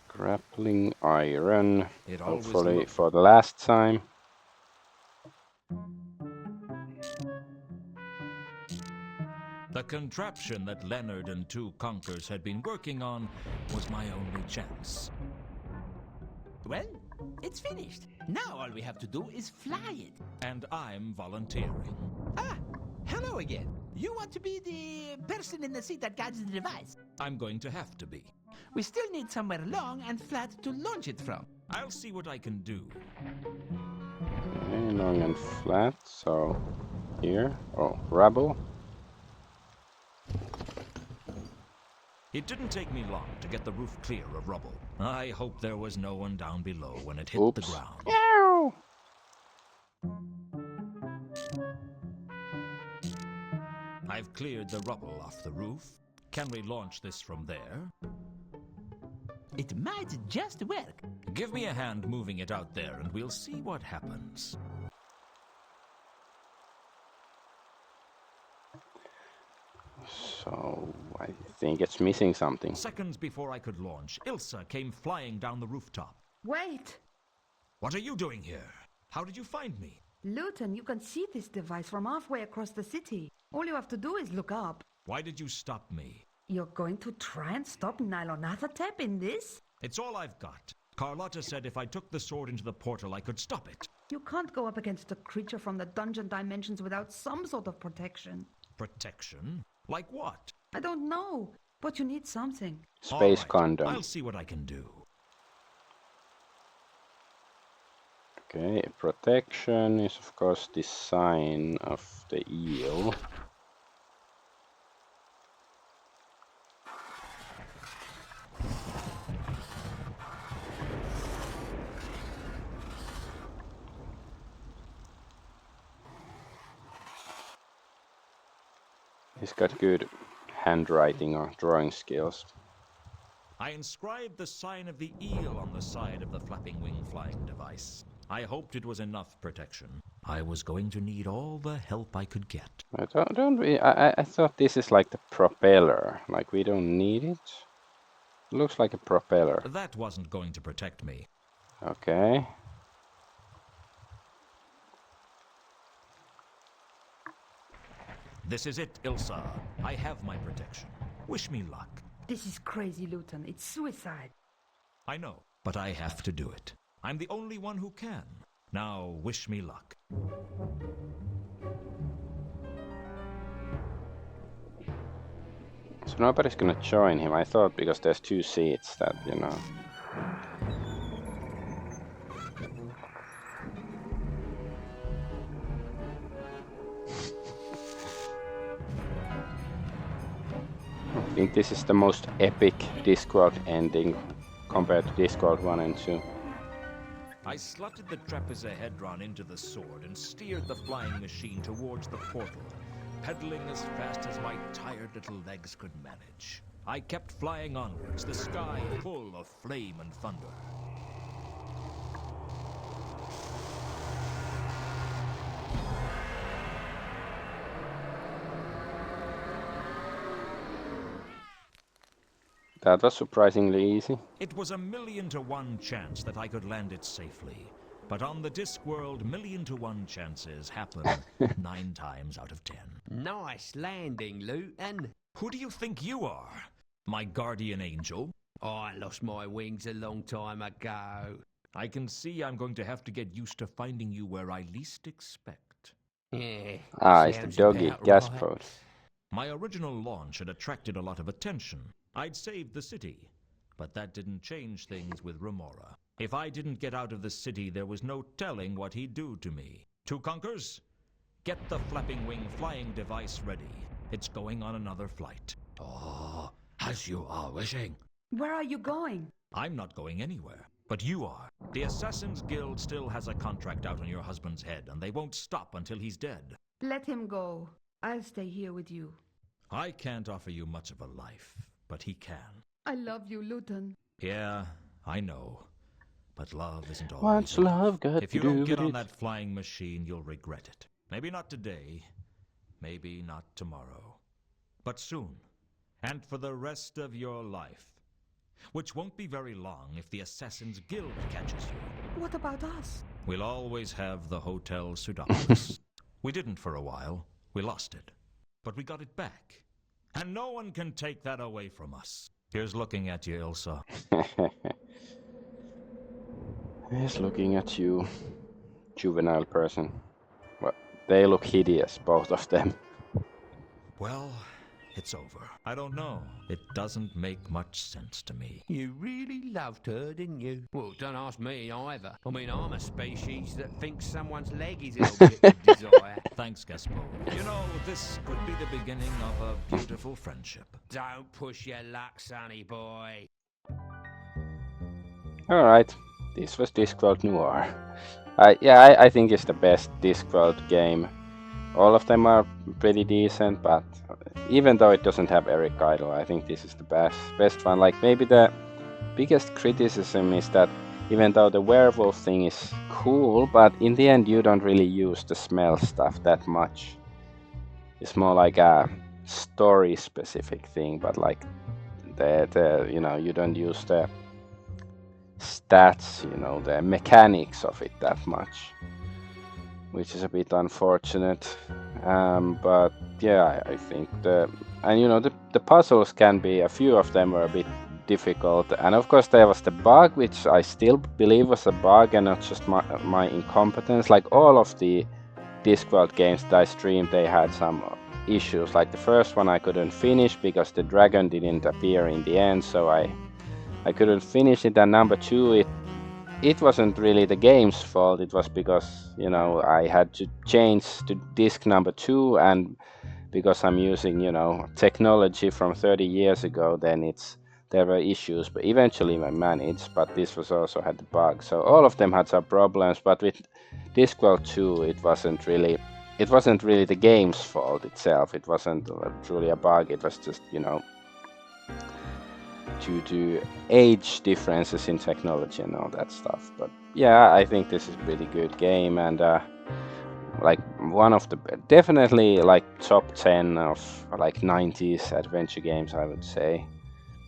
S1: Grappling iron. Hopefully for the last time.
S2: The contraption that Leonard and two conkers had been working on was my only chance.
S8: Well, it's finished. Now all we have to do is fly it.
S2: And I'm volunteering.
S8: Ah, hello again. You want to be the person in the seat that guides the device?
S2: I'm going to have to be.
S8: We still need somewhere long and flat to launch it from.
S2: I'll see what I can do.
S1: Okay, long and flat, so here. Oh, rubble.
S2: It didn't take me long to get the roof clear of rubble. I hope there was no one down below when it hit the ground.
S1: Meow.
S2: I've cleared the rubble off the roof. Can we launch this from there?
S8: It might just work.
S2: Give me a hand moving it out there and we'll see what happens.
S1: So I think it's missing something.
S2: Seconds before I could launch, Ilsa came flying down the rooftop.
S4: Wait!
S2: What are you doing here? How did you find me?
S4: Luton, you can see this device from halfway across the city. All you have to do is look up.
S2: Why did you stop me?
S4: You're going to try and stop Nylonathotep in this?
S2: It's all I've got. Carlotta said if I took the sword into the portal, I could stop it.
S4: You can't go up against a creature from the dungeon dimensions without some sort of protection.
S2: Protection? Like what?
S4: I don't know, but you need something.
S1: Space
S2: All right,
S1: condom.
S2: I'll see what I can do.
S1: Okay, protection is of course the sign of the eel. He's got good handwriting or drawing skills.
S2: I inscribed the sign of the eel on the side of the flapping wing flying device. I hoped it was enough protection. I was going to need all the help I could get.
S1: I thought this is like the propeller. Like we don't need it. It looks like a propeller.
S2: That wasn't going to protect me.
S1: Okay.
S2: This is it, Ilsa. I have my protection. Wish me luck.
S4: This is crazy, Luton. It's suicide.
S2: I know, but I have to do it. I'm the only one who can. Now, wish me luck.
S1: So nobody's gonna join him. I thought because there's two seats that, you know. I think this is the most epic Discworld ending compared to Discworld 1 and 2.
S2: I slotted the trapezohedron into the sword and steered the flying machine towards the portal, pedaling as fast as my tired little legs could manage. I kept flying onwards, the sky full of flame and thunder.
S1: That was surprisingly easy.
S2: It was 1,000,000 to 1 chance that I could land it safely. But on the Discworld, 1,000,000 to 1 chances happen 9 times out of 10.
S6: Nice landing, Luton.
S2: Who do you think you are? My guardian angel?
S6: I lost my wings a long time ago.
S2: I can see I'm going to have to get used to finding you where I least expect.
S6: Yeah.
S1: It's the
S6: sounds
S1: doggy
S6: about
S1: gas
S6: right.
S1: boat.
S2: My original launch had attracted a lot of attention. I'd saved the city, but that didn't change things with Remora. If I didn't get out of the city, there was no telling what he'd do to me. Two Conkers, get the flapping wing flying device ready. It's going on another flight.
S9: Oh, as you are wishing.
S4: Where are you going?
S2: I'm not going anywhere, but you are. The Assassin's Guild still has a contract out on your husband's head, and they won't stop until he's dead.
S4: Let him go. I'll stay here with you.
S2: I can't offer you much of a life, but he can.
S4: I love you, Luton.
S2: Yeah, I know. But love isn't always
S1: What's
S2: enough.
S1: love got
S2: If
S1: to
S2: you don't
S1: do
S2: get
S1: with
S2: on
S1: it?
S2: that flying machine, you'll regret it. Maybe not today, maybe not tomorrow, but soon, and for the rest of your life. Which won't be very long if the Assassin's Guild catches you.
S4: What about us?
S2: We'll always have the Hotel Pseudopolis. We didn't for a while. We lost it. But we got it back. And no one can take that away from us. Here's looking at you, Ilsa.
S1: He's looking at you, juvenile person. Well, they look hideous, both of them.
S2: Well, it's over. I don't know. It doesn't make much sense to me.
S6: You really loved her, didn't you? Well, don't ask me either. I mean, I'm a species that thinks someone's leg is an object of desire.
S2: Thanks, Gaspo. You know, this could be the beginning of a beautiful friendship.
S6: Don't push your luck, sonny boy.
S1: Alright, this was Discworld Noir. I think it's the best Discworld game. All of them are pretty decent, but even though it doesn't have Eric Idle, I think this is the best one. Like, maybe the biggest criticism is that even though the werewolf thing is cool, but in the end you don't really use the smell stuff that much. It's more like a story specific thing, but like you don't use the stats, the mechanics of it that much, which is a bit unfortunate. But yeah, I think the puzzles can be, a few of them were a bit difficult, and of course there was the bug, which I still believe was a bug and not just my incompetence. Like all of the Discworld games that I streamed, they had some issues. Like the first one I couldn't finish because the dragon didn't appear in the end, so I couldn't finish it. And number two, it wasn't really the game's fault. It was because I had to change to disc number 2, and because I'm using technology from 30 years ago, then there were issues, but eventually I managed. But this was also had the bug, so all of them had some problems. But with Discworld 2, it wasn't really the game's fault itself. It wasn't truly a bug. It was just due to age differences in technology and all that stuff. But yeah, I think this is a pretty good game, and like one of the definitely like top 10 of like 90s adventure games, I would say.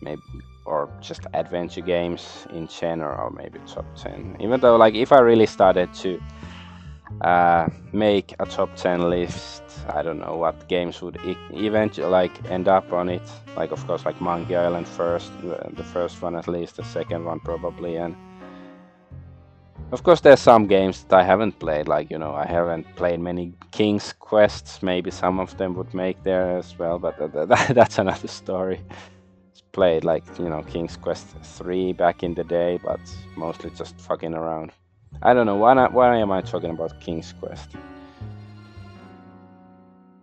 S1: Maybe, or just adventure games in general, or maybe top 10. Even though, like, if I really started to make a top 10 list, I don't know what games would eventually like end up on it. Like, of course, like Monkey Island first, the first one at least, the second one probably, and of course there's some games that I haven't played. Like, I haven't played many King's Quests. Maybe some of them would make there as well, but that's another story. Played like King's Quest 3 back in the day, but mostly just fucking around. I don't know why am I talking about King's Quest.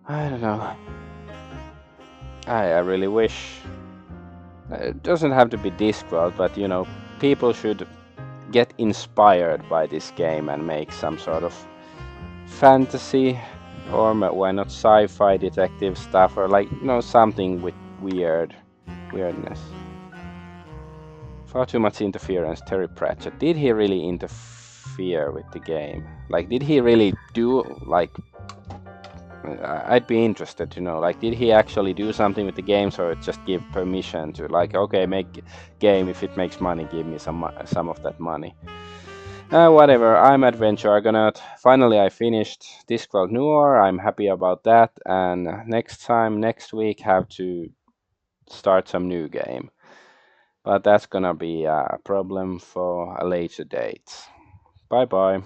S1: I don't know. I really wish it doesn't have to be Discworld, but people should get inspired by this game and make some sort of fantasy, or why not sci-fi detective stuff, or like something with weirdness. Far too much interference. Terry Pratchett. Did he really interfere with the game? Like, did he really do, like, I'd be interested to know, like, did he actually do something with the games, or just give permission to, like, okay, make game, if it makes money, give me some of that money. Whatever, I'm Adventure Argonaut. Finally, I finished Discworld Noir. I'm happy about that, and next week, have to start some new game. But that's gonna be a problem for a later date. Bye bye.